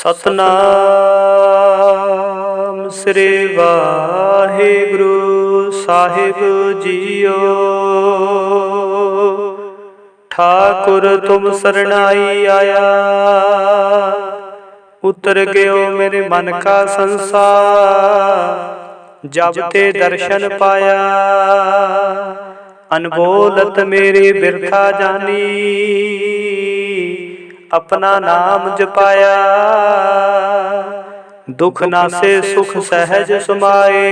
सतनाम श्री वाहिगुरु साहिब जीओ। ठाकुर तुम सरनाई आया, उतर गयो मेरे मन का संसार। जब ते दर्शन पाया, अनबोलत मेरे बिरथा जानी। अपना नाम जपाया, दुख नासे सुख सहज समाए।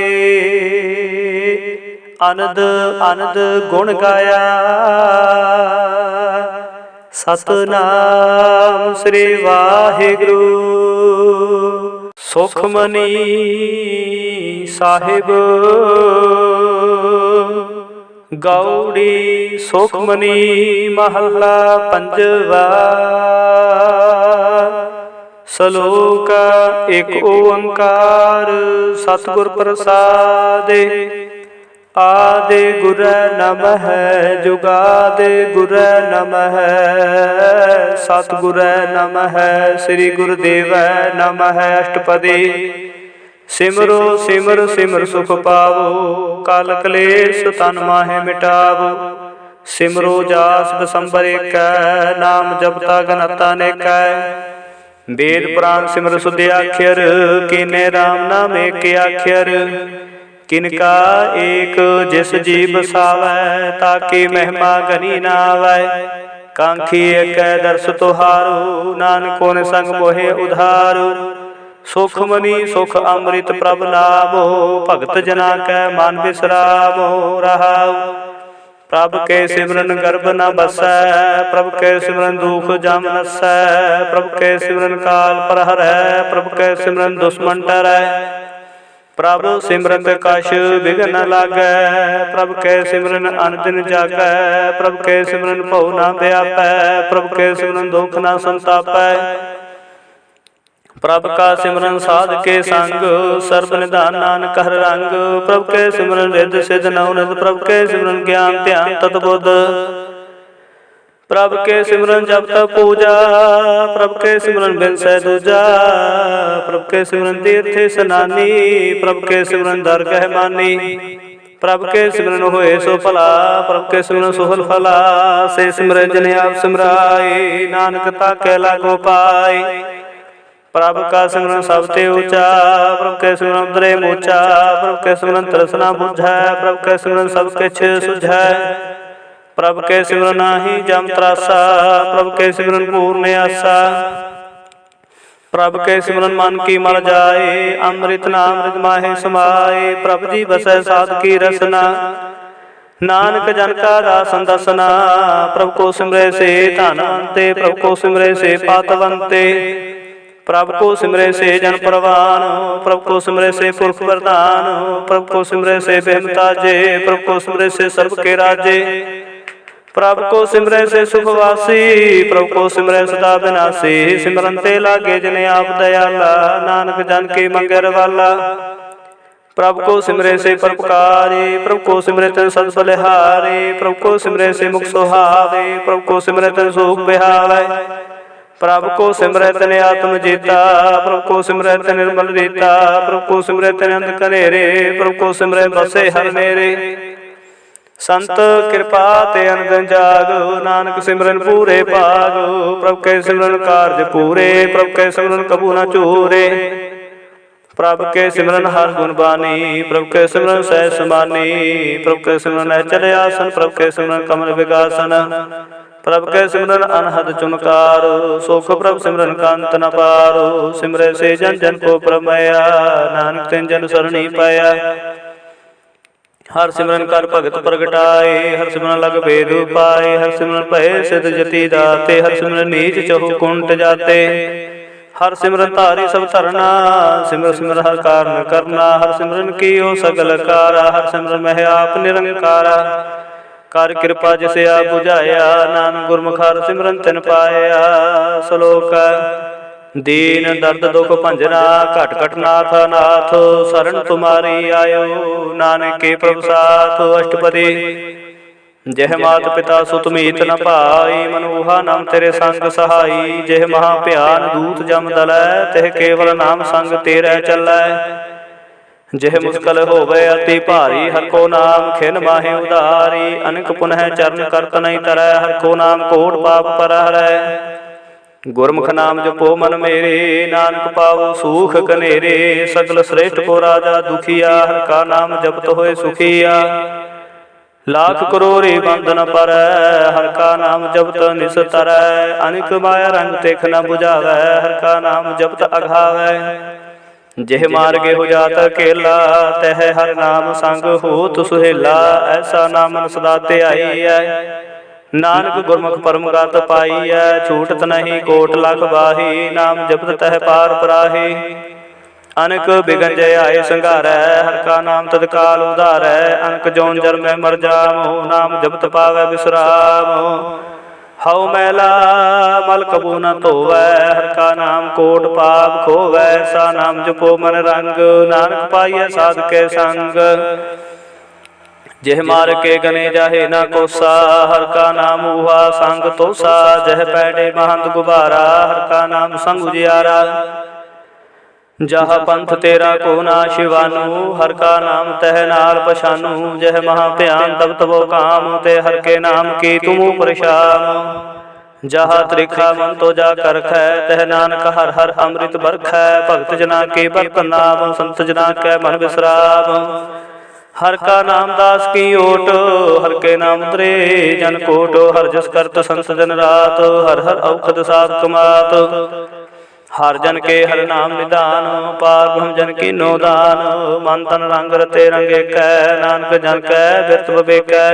आनंद आनंद गुण गाया, सतनाम श्री वाहिगुरु। सुखमनी साहिब गौड़ी सुखमनी महला पंजवा। सलोक एक ओंकार सतगुर प्रसादे। आदि गुर नमः जुगादि गुर नमः। सतगुर नमः श्री गुरुदेव नमः। अष्टपदी सिमरो सिमर सिमर सुख पावो। काल कलेश तन माहे मिटावो। सिमरो जास बसंबर एक, नाम जपता गनता नेक। वेद पुराण सिमर सुध आख्यर, कीने राम नाम एक आख्यर। किनका एक जिस जी बसावै, ताकि महिमा गनी ना आवै। कांखी एक दर्श तुहारो, नानको ने संग मोहे उधारो। सुखमनी सुख अमृत प्रभ नामो, भगत जना कै मन बिसरामो। रहाओ प्रभ के सिमरन गर्भ न बसै, प्रभ के सिमरन दुख जम नसै। प्रभ के सिमरन काल पर हरै, प्रभ के सिमरन दुश्मन डरै। प्रभ सिमरत कछ बिघन न लागै, प्रभ के सिमरन अनदिन जागै। प्रभ के सिमरन भउ न व्यापै, प्रभ के सिमरन दुख न संतापै। प्रभ का सिमरन साध के संग, सर्ब निधान नानक हर रंग। प्रभ के सिमरन रिद्ध सिद्ध नवनिध, प्रभ के सिमरन ज्ञान ध्यान तत्बुद्ध। प्रभ के सिमरन जप तप पूजा, प्रभ के सिमरन बिनसै दूजा। प्रभ के सिमरन तीर्थ स्नानी, प्रभ के सिमरन दरगह मानी। प्रभ के सिमरन होए सो भला, प्रभ के सिमरन सुफल फला। से सिमरै जिने आप सिमराए, नानक ताकै लागो पाए। प्रभ का सिमरन सबते ऊंचा, प्रभ के सिमरन उतरे मूचा। प्रभ के सिमरन तृष्णा बुझै, प्रभ के सिमरन सब किछ सुझै। प्रभ के सिमरन नाही जम त्रासा, प्रभ के सिमरन पूर्ण आसा। प्रभ के सिमरन मन की मर जाए, अमृत नाम हृदय माहे समाए। प्रभ जी बसै साध की रसना, नानक जन का दासन दसना। प्रभ को सिमरै से धनवंते, प्रभ को सिमरै से पातवंते। प्रभ को सिमरै से जन परवान, प्रभ को सिमरै से पुरख प्रधान। प्रभ को सिमरै से बेमताजे, प्रभ को सिमरै से सर्व के राजे। प्रभ को सिमरै से सुखवासी, प्रभ को सिमरै सदा विनाशी। सिमरन ते लागे जिने आप दयाला, नानक जन की मंगर वाला। प्रभ को सिमरै से परोपकारी, प्रभ को सिमरै तन सद बलिहारी। प्रभ को सिमरै से मुख सुहावे, प्रभ को सिमरै तन सुख बिहावे। प्रभ को सिमरै तन आत्म जीता, प्रभ को सिमरै तन निर्मल रीता। प्रभ को सिमरै तन अंध कनेरे, प्रभ को सिमरै बसे हर मेरे। संत कृपा ते अनदन जागो, नानक सिमरन पूरे पागो। प्रभ के सिमरन कारज पूरे, प्रभ के सिमरन कबू न चूरे। प्रभ के सिमरन हर गुण बानी, प्रभ के सिमरन सहज समानी। प्रभ के सिमरन अचल आसन, प्रभ के सिमरन कमल विगासन। प्रभ के सिमरन अनहद चुनकारो, सुख प्रभ सिमरन कांत न पारो। सिमरै से जन जन को प्रमया, नानक तिन जन सरणी पाया। हर सिमरन कर भगत प्रगटाए, हर सिमरन लग भेद पाए। हर सिमरन भय सिद्ध जति दाते, हर सिमरन नीच चहु कुंट जाते। हर सिमरन धारी सब धरना, सिमर सिमर हर कारण करना। हर सिमरन कीओ सगल कारा, हर सिमरन मह आप निरंकारा। कर कृपा जिसे आप बुझाया, नानक गुरमुख हर सिमरन तिन पाया। सलोक दीन दर्द दुख भंजना, घट घट नाथ नाथ। शरण तुम्हारी आयो, नानक के प्रभु साथ। अष्टपदी जह मात पिता सुत मीत न पाई, मनोहा नाम तेरे संग सहाई। जह महा भयान दूत जम दलै, तह केवल नाम संग तेरे चलै। जह मुश्किल होवे अति भारी, हर को नाम खिन माहे उधारी। अनक पुनः चरण करत नहीं तरੈ, हर को नाम कोट पाप पर हरै। गुरमुख नाम जपो मन मेरे, नानक पावो सूख कनेरे। सगल श्रेष्ठ को राजा दुखिया, हर का नाम जपत होए सुखिया। लाख करोड़े बंधन पर, हर का नाम जपत निस्तरै। अनिक माया रंग तेख न बुझावै, हर का नाम जपत अघावै। जेह मार्गे हो जात अकेला, तह हर नाम संग होत सुहेला। ऐसा नामन सदा ध्याई है, नानक गुरमुख परम गत पाई है। छूटत नहीं कोट लख बाही, नाम जपत तह पार पराही। अनक बिगन जय आए संघारै, हर का नाम तत्काल उधारै। अनक जौन जन्मै मर जामो, नाम जपत पावै विश्राम। हऊ मैला मल कबू न धोवै, हर का नाम कोट पाप खोवै। सा नाम जपो मन रंग, नानक पाइयै साध के संग। जेह मार के गने जाहे ना कोसा, हर का नाम हुआ संग तोसा। जह पैडे महंत गुबारा, हर का नाम संग उजियारा। जह पंथ तेरा को नाश वानु, हर का नाम तह नाल पछानु। जह महाभयान तब तबो काम, ते हर के नाम की तुम परेशान। जहाँ त्रिखा मन तो जा करखै, तह नानक हर हर अमृत बरखै। भगत जना के बर्तन नाम, संत जना के मन विश्राम। हर का नाम दास की ओट, हर के नाम उतरे जन कोट। हर जस करत संत जन रात, हर हर औखद साध कमात। हर जन के हर नाम निदान, पार ब्रह्म जन की नो दान। मन तन रंग रते रंगे कै, नानक जन कै बिरत बबेकै।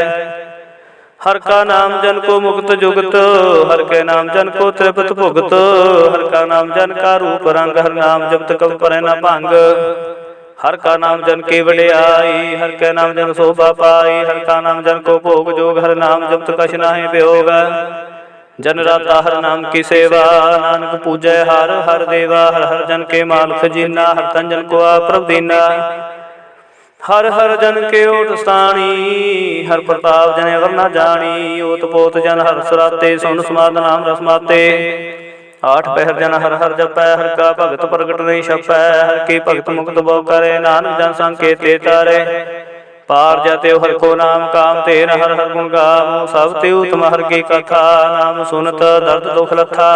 हर का नाम जन को मुक्त जुगत, हर के नाम जन को त्रिपत भुगत। हर का नाम जन का रूप रंग, हर नाम जपत कब परै न भंग। हर का नाम जन की वडियाई, हर के नाम जन शोभा पाई। हर का नाम जन को भोग जोग, हर नाम जपत कछ नाहि वियोग। जन राता हर नाम की सेवा, नानक पूजै हर हर देवा। हर हर जन के माल खजीना, हर तन जन को प्रभ दीना। हर हर जन के ओट स्थानी, हर प्रताप जन अवर न जानी। ओत पोत जन हर सराते, सुन समाद नाम रसमाते। आठ पहर जन हर हर जपै, हर का भगत प्रगट नहीं छपै। हर की भगत मुक्त बो करे, नानक जन संकेते तारे। पार जाते हर को नाम काम, तेरा हर हर गुण गावो। सब ते उत्तम हर की कथा, नाम सुनत दर्द दुख लथा।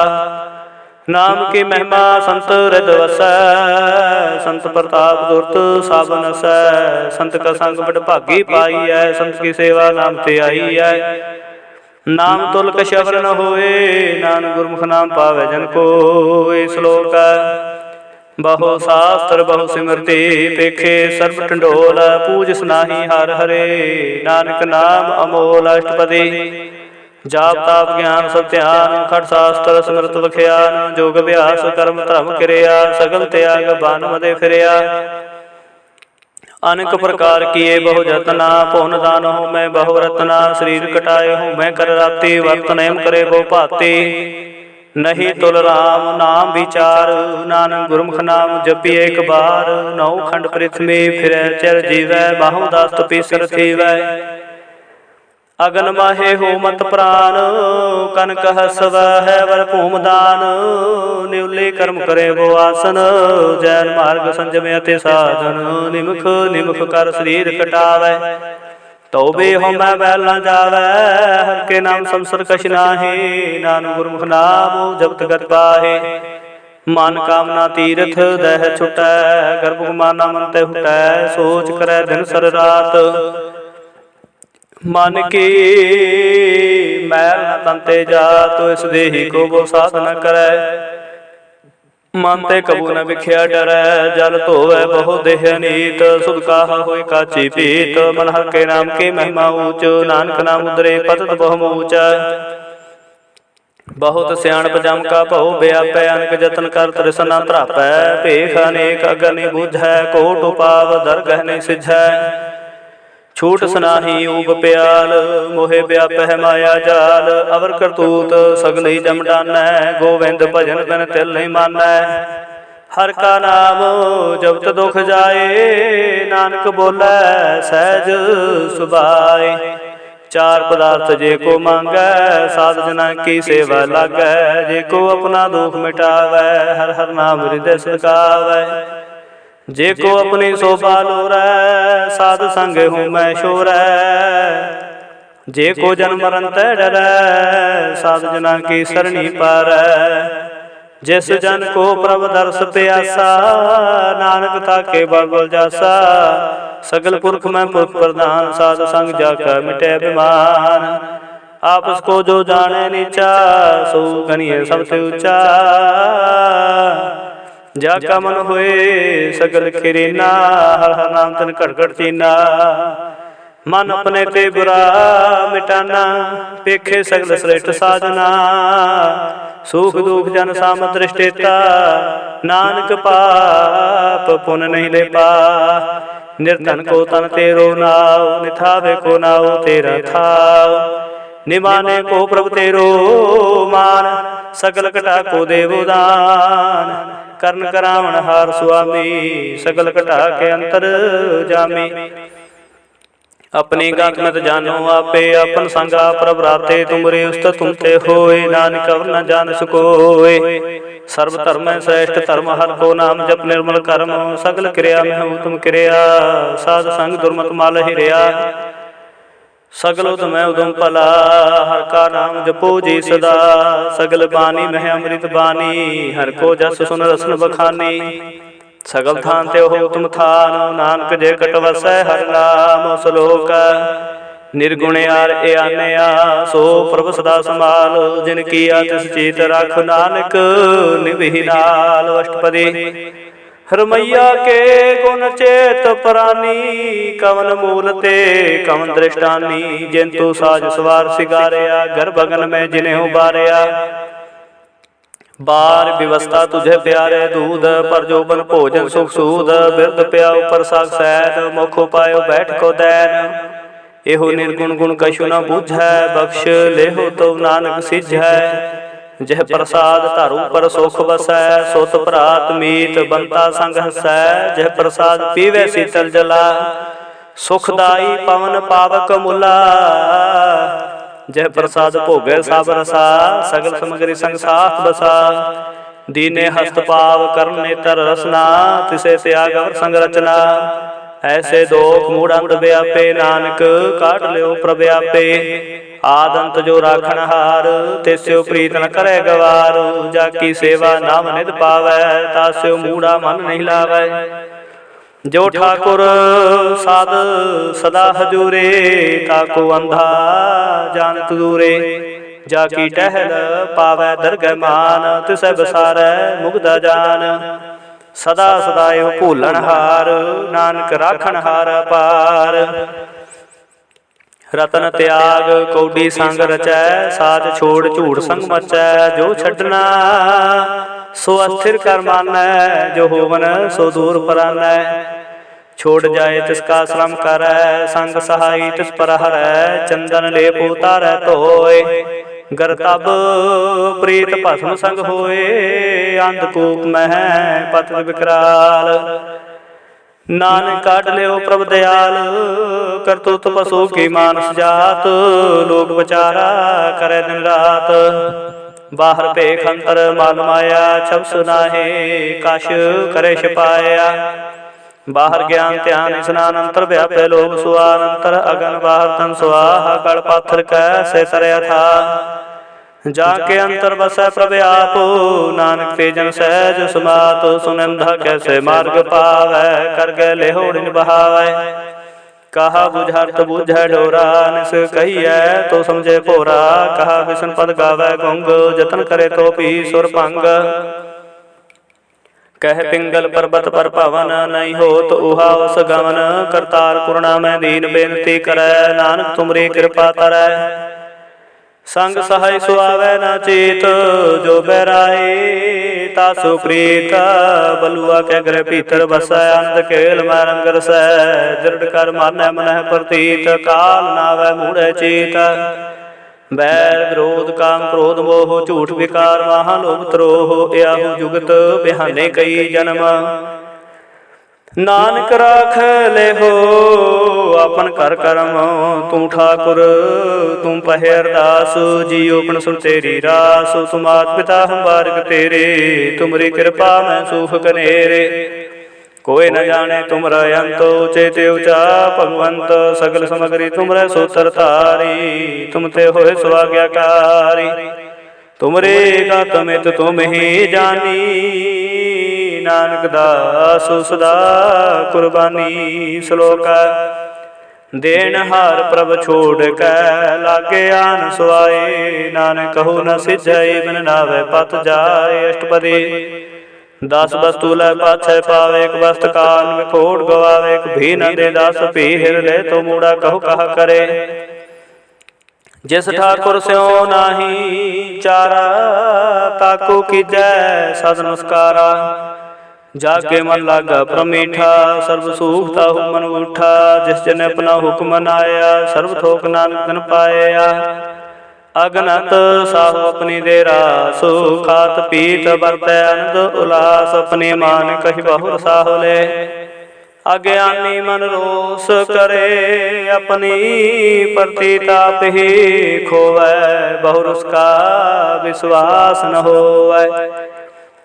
नाम की महिमा संत हृद वसै, संत प्रताप दुरत सब नसै। संत का संग बड़ भागी पाई है, संत की सेवा नाम ते आई है। नाम तुल कछ अवर न होए, नानक गुरमुख नाम पावै जन कोय। श्लोक बहु शास्त्र बहु सिमरते, पेखे सर्ब टंडोल। पूज सनाही हर हरे, नानक नाम अमोल। अष्टपदी जाप ताप ज्ञान सब ध्यान, खट शास्त्र स्मृत बख्यान। जोग अभ्यास कर्म धर्म क्रिया, सगल त्याग बान मदे फिरया। अनेक प्रकार किए बहु जतना, पौन दान हो मैं बहु रतना। शरीर कटाए हूँ मैं कर राती, वर्तन एम करे बहु भाती। नहीं तुल राम नाम विचार, नानक गुरमुख नाम जपी एक बार। नौ खंड पृथ्वी फिरै चर जीवै, बाहु दास तपीसर थीवै। अगन माहे हो मत प्राण, कन कह सब है वर भूम दान। निवले कर्म करे वो आसन, जैन मार्ग संजम अति साधन। निमुख निमुख कर शरीर कटावै, तो बे हो मैं बैल न जावै। हर के नाम संसर कछ नाहि, नानक गुरमुख नाम जपत गत पाहे। मन कामना तीरथ दह छुटै, गर्भ माना मन ते हुटै। सोच करै दिन सर रात, मन की मैल न तंते जात। इस देही को वो साथ न करै, मन ते कबू न विख्या डरै। जल धोवै बहु देह नीत, सुध काहा होय काची पीत। मन हर के नाम की महिमा ऊंच, नानक नाम उदरे पतत बहु ऊंच। बहुत सियाणप जम का बहु व्यापै, अनेक जतन कर तृष्णा त्रापै। भेख अनेक अगनि बुझै, कोट उपाव दरगह नहीं सिझै। छूट सनाही ऊब प्याल, मोहे व्यापह माया जाल। अवर करतूत सगल ही जम डानै, गोविंद भजन बिन तिल नहीं मानै। हर का नाम जपत दुख जाए, नानक बोलै सहज सुभाए। चार पदार्थ जे को मांगै, साध जना की सेवा लागै। जे को अपना दुख मिटावै, हर हर नाम हृदय सदकावै। जे को अपनी शोभा लोरै, साध संग हूँ मैं शोरै। जे को जन्म मरण तै डरै, साध जना की सरणी पारै। जिस जन को प्रभ दर्श प्यासा, नानक ताके बल बल जासा। सगल पुरख में पुरख प्रधान, साध संग जाका मिटे अभिमान। आपस को जो जाने नीचा, सो गनिए सबसे ऊंचा। जाका मन होए सगल खिरीना, हर हर नाम तन घट घट चीना। मन अपने ते बुरा मिटाना, पेखे सगल श्रेष्ठ साजना। सुख दुख जन साम दृष्टेता, नानक पाप पुण्य नहीं ले पा। निर्धन को तन तेरो नाव, निथावे को नाव तेरा थाव। निमाने को प्रभु तेरो मान, सकल कटा को देवो दान। कर्ण करावण हार स्वामी, सकल कटा के अंतर जामी। अपनी गात मत जानो आपे, अपन संगा प्रभ राते। तुमरे उस्त तुमते होए, नानक अवर न जान सकोए। सर्व धर्म श्रेष्ठ धर्म, हर को नाम जप निर्मल कर्म। सगल क्रिया में उत्तम क्रिया, साध संग दुर्मत माल हिरिया। सगल उदम उदम भला, हर का नाम जपो जी सदा। सगल बानी मह अमृत बानी, हर को जस सुन रसन बखानी। सगल थान ते हो तुम थान, नानक जे कट वसै हर नाम। सलोक निर्गुण यार ए आनया, सो प्रभ सदा संभाल। जिन किया तिस चीत राख, नानक निभि नाल। अष्टपदी हरमैया के गुण चेत प्राणी, कवन मूल ते कवन दृष्टानी। जिंतु साज सवार सिगारया, घर भगन में जिन्हें उबारया। बार व्यवस्था तुझे प्यारे दूध, पर जो बन भोजन सुख सूद। बिरद प्याओ प्रसाद सैन, मुख पायो बैठ को दैन। एहो निर्गुण गुण कछु न बूझै, बख्श लेहो तो नानक सिझै। जह प्रसाद धरु पर सुख बसै, सोत भ्रात मीत बनता संग हसै। जह प्रसाद पीवे शीतल जला, सुखदाई पवन पावक मुला। जह प्रसाद भोगे सब रसा, सगल समग्री संग साथ बसा। दीने हस्त पाव करण नेतर रसना, तिसे त्याग और संग रचना। ऐसे दोख मूढ़ अंत व्यापे, नानक काट ल्यो प्रव्यापे। आदंत जो राखण हार, तिस्यो प्रीत न करे गवार। जाकी सेवा नाम निध पावै, तास्यो मूढ़ा मन नहीं लावै। जो ठाकुर साध सदा हजूरे, ताको अंधा जानत दूरे। जाकी टहल पावै दरगह मान, तिसै बसारै मुग्धा जान। सदा सदा यो भूलन हार, नानक राखण हार पार। रतन त्याग कौडी संग रचै, साध छोड़ झूठ संग मचै। जो छड्डना सो अस्थिर कर मानै, जो होवन सो दूर परानै। छोड़ जाए तिसका श्रम करै, संग सहाई तिस पर हरै। चंदन लेप उतारै धोए, गर तब प्रीत भस्म संग होए। अंधकूप मह पत विकराल, नानक काट ल्यो प्रभ दयाल। करतुत पशु की मानस जात, लोक बचारा करे दिन रात। बाहर पेख अंतर माल माया, छब सुनाहे काश करे छिपाया। बाहर ज्ञान ध्यान स्नान अंतर व्यापे लोभ सुआन। अंतर अगन बाहर तन सुहा, गढ़ पाथर कैसे तरया था। जाके अंतर बसै प्रभ आप, नानक ते जन सहज समात। सुनंदा कैसे मार्ग पावै, कर गए लेहोड़िन बहावै। कहा बुझार्थ बुझै डोरा, निस कहिए तो समझे भोरा। कहा विष्णु पद गावै गुंग, जतन करे तो पी सुर भंग। कह पिंगल पर्वत पर पवन, नहीं हो तो उहावस गमन। करतार कुरुणा में दीन बेनती करै, नानक तुमरी कृपा तरै। संग सहाय सुआवै न चेत, जो बैराए तासु प्रीत। बलुआ के ग्रह भीतर बसै, अंत खेल में रंग रसै। दृढ़ कर मानै मनह प्रतीत, काल नावै मूढ़ चेत। बैर विरोध काम क्रोध मोह, झूठ विकार महालोभ त्रोह। याहू जुगत बिहाने कई जन्म, नानक राख ले हो अपन कर करम, तू ठाकुर तुम पहे अरदास। जियो पण सुन तेरी रास, तुम मात पिता हम बारक तेरे। तुमरी कृपा मैं सुख कनेरे, कोई न जाने तुमरा अंत। चेते उचा भगवंत, सगल समगरी तुमरे सोतर तारी। तुम ते होए स्वाज्ञाकारी, तुमरे गातमित तुम ही जानी। नानक दास सदा कुर्बानी। श्लोक देन हार प्रभ छोड़ कै, लागे आन सुआए। नानक कहु न सिझै, बिन नावे पत जाए। अष्टपदी 10 वस्तु लै पाछै पावे, एक वस्त कान विखोड़ गवावे। एक भी न दे दास भी हिर ले, तो मूड़ा कहु कहा करे। जिस ठाकुर स्यों नाही चारा, ताको कीजै सद नमस्कारा। जाके मन लागा प्रमीठा, सर्व सुख ताहु मन उठा। जिस जन अपना हुक्म मनाया, सर्व थोक नानक धन पाया। अगनत साहु अपनी दे रास, खात पीत बरतै आनंद उल्लास। अपने मान कहि बहुर साहु ले, अज्ञानी मन रोष करे। अपनी प्रतिताप ही खोवै, बहुर उसका विश्वास न होवै।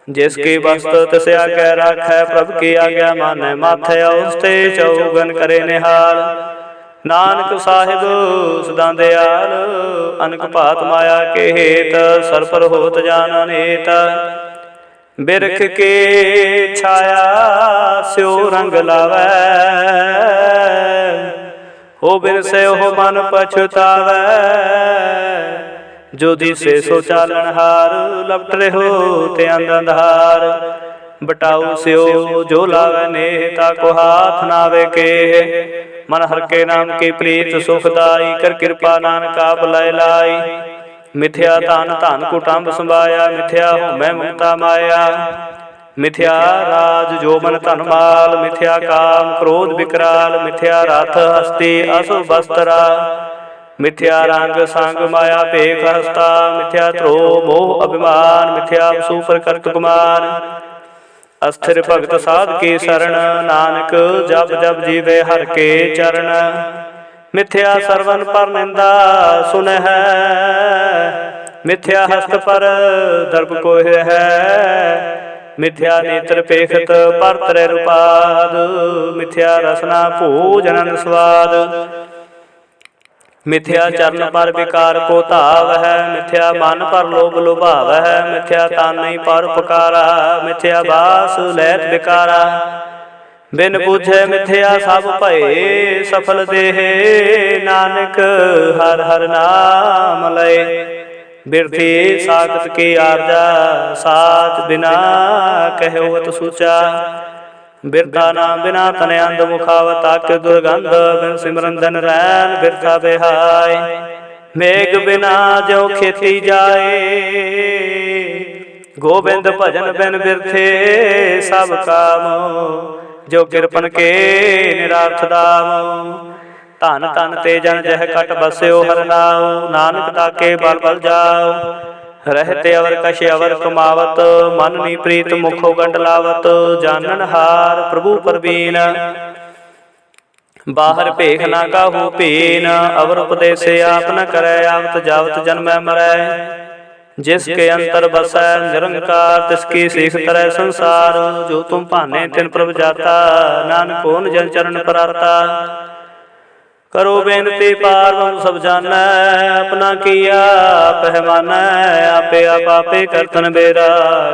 जिसकी वस्तु तिसे आज्ञा राखै, प्रभु की आज्ञा मानै माथै। औसते चौगन करे निहाल, नानक साहिब सदा दयाल। अनक भात माया के हेत, सर पर होत जान अनेत। बिरख के छाया स्यो रंग लावै, हो बिन से हो मन पछुतावै। जो दिसे सो चालन हार, लपट रहो ते अंधार। बटाऊ स्यो जो लावे नेह, ताको हाथ नावे के। मन हर के नाम की प्रीत सुखदाई, कर कृपा नानक आप लय लाई। मिथ्या तान धन कुटुंब संभाया, मिथ्या हो मैं ममता माया। मिथ्या राज जो मन धन माल, मिथ्या काम क्रोध विकराल। मिथ्या रथ हस्ती अशुभ वस्त्रा, मिथ्या रंग संग माया पेख हस्ता। मिथ्या त्रो मोह अभिमान, मिथ्या सुपर करत गुमान। अस्थिर भगत साध की शरण, नानक जब जब जीवे हर के चरण। मिथ्या सरवन पर निंदा सुन है, मिथ्या हस्त पर दर्प को है। मिथ्या नेत्र पेखत पर तरे रूपाद, मिथ्या रसना भोजन स्वाद। मिथ्या चरण पर विकार को धाव है, मिथ्या मन पर लोभ लुभाव है। मिथ्या तन नहीं पर उपकारा, मिथ्या बास लैत विकारा। बिन पूछे मिथ्या सब भये, सफल देहे नानक हर हर नाम लय। बिरथी साखत की आरजा, साच बिना कहवत सूचा। बिरथा नाम बिना तने अंध मुखावत, आके दुर्गंध बिन सिमरन धन रैन बिरथा बेहाय। मेघ बिना जो खेती जाए, गोबिंद भजन बिन बिरथे सब काम। जो किरपन के निरार्थ दाम, धन धन ते जन जह कट बस्यो हर नाम। नानक ताके बल बल जाओ, रहते अवर कश अवर कमावत। मन नी प्रीत मुखो गंड लावत, जानन हार प्रभु परवीन। बाहर भेख ना काहू पीन, अवर उपदेश आप न करे। आवत जावत जन्मै मरै, जिसके अंतर बसै निरंकार। तिसकी सीख तरह संसार, जो तुम भाने तिन प्रभ जाता। नानक होन जन चरण पराता, करो बेनती पार ब्रह्म सब जानै। अपना किया पहमानै, आपे आप आपे करतन बेरा।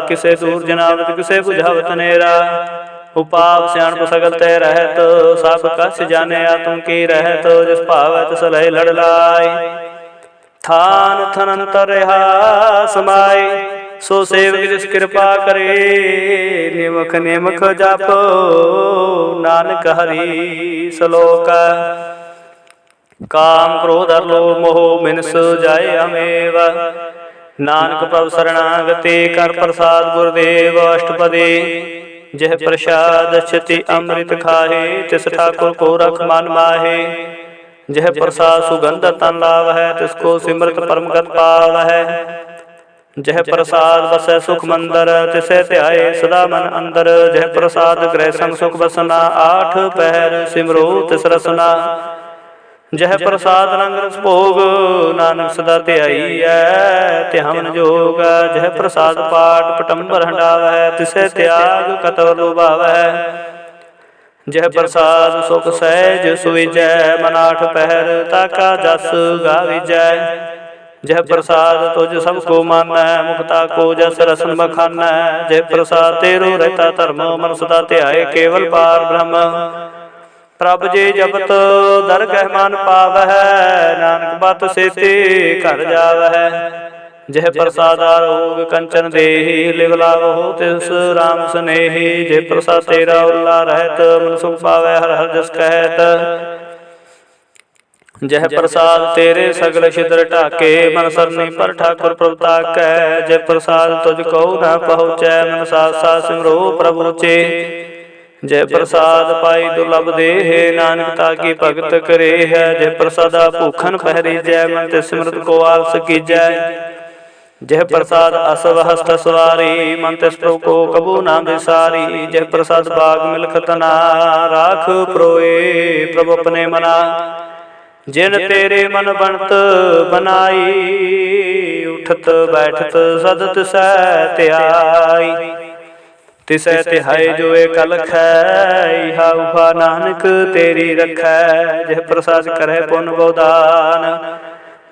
किसे दूर जनावत किसे बुझावत नेरा। उपाप सियाणप सगल ते रहत, सब कस जाने आत्म की रहत। जिस भावत सलह लड़ लाई, थान थनंतर रहा समाय। सो सेवक जिस कृपा करे, निमख निमख जापो नानक हरि सलोक। काम क्रोध हर लोभ मोह मिनस जाय अमेव। नानक प्रभु शरणागति कर प्रसाद गुरुदेव। अष्टपदी जह प्रसाद क्षति अमृत खाहे, तिस ठाकुर को रख मान माहे। जह प्रसाद सुगंध तन लाव है, तिसको सिमरत परम गत पाव है। जह प्रसाद बसै सुख मंदर, तिसै ध्याए सदा मन अंदर। जह प्रसाद गृह संग सुख बसना, आठ पहर सिमरो तिस रसना। जह प्रसाद रंग रस भोग, नानक सदा ध्याईऐ ध्यान जोग। जह प्रसाद पाठ पटंबर हंडावै, तिसै त्याग कतव लुभावै। जह प्रसाद सुख सहज सुविजै, मन आठ पहर ताका जस गाविजै। जह प्रसाद तुझ सबको मानै, मुक्ता को जस रसन बखानै। जह प्रसाद तेरो रहता धर्म, मन सदा ध्याए केवल पार ब्रह्म। प्रभ जे जपत दरगह मान पावै, नानक बत सेते घर जावै। जह प्रसाद आरोग कंचन देहि, लिव लावो तिस राम स्नेहि। जह प्रसाद तेरा उल्ला रहत, मन सुख पावै हर हर जस कहत। जह प्रसाद तेरे सगल छिद्र ढाके, मन सरनी पर ठाकुर प्रभु ताकै। जह प्रसाद तुझ कहो न पहुँचै, मन साथ साथ सिमरो प्रभु ऊचे। जय प्रसाद पाई दुर्लभ देह, नानक ताकी भगत करे है। जय प्रसादा भूखन पहरी जय, मन ते सिमरत को आलस कीजै। जय प्रसाद असव हस्त सवारी, मन तिस प्रभु को कबू ना बिसारी। जय प्रसाद बाग मिलखत ना, राख प्रोए प्रभु अपने मना। जिन तेरे मन बनत बनाई, उठत बैठत सद तिसै ध्याई। तिसै तिहाई जो एक लखै, इहा उहा नानक तेरी रखै। जह प्रसाद करੈ पुन बहुदान,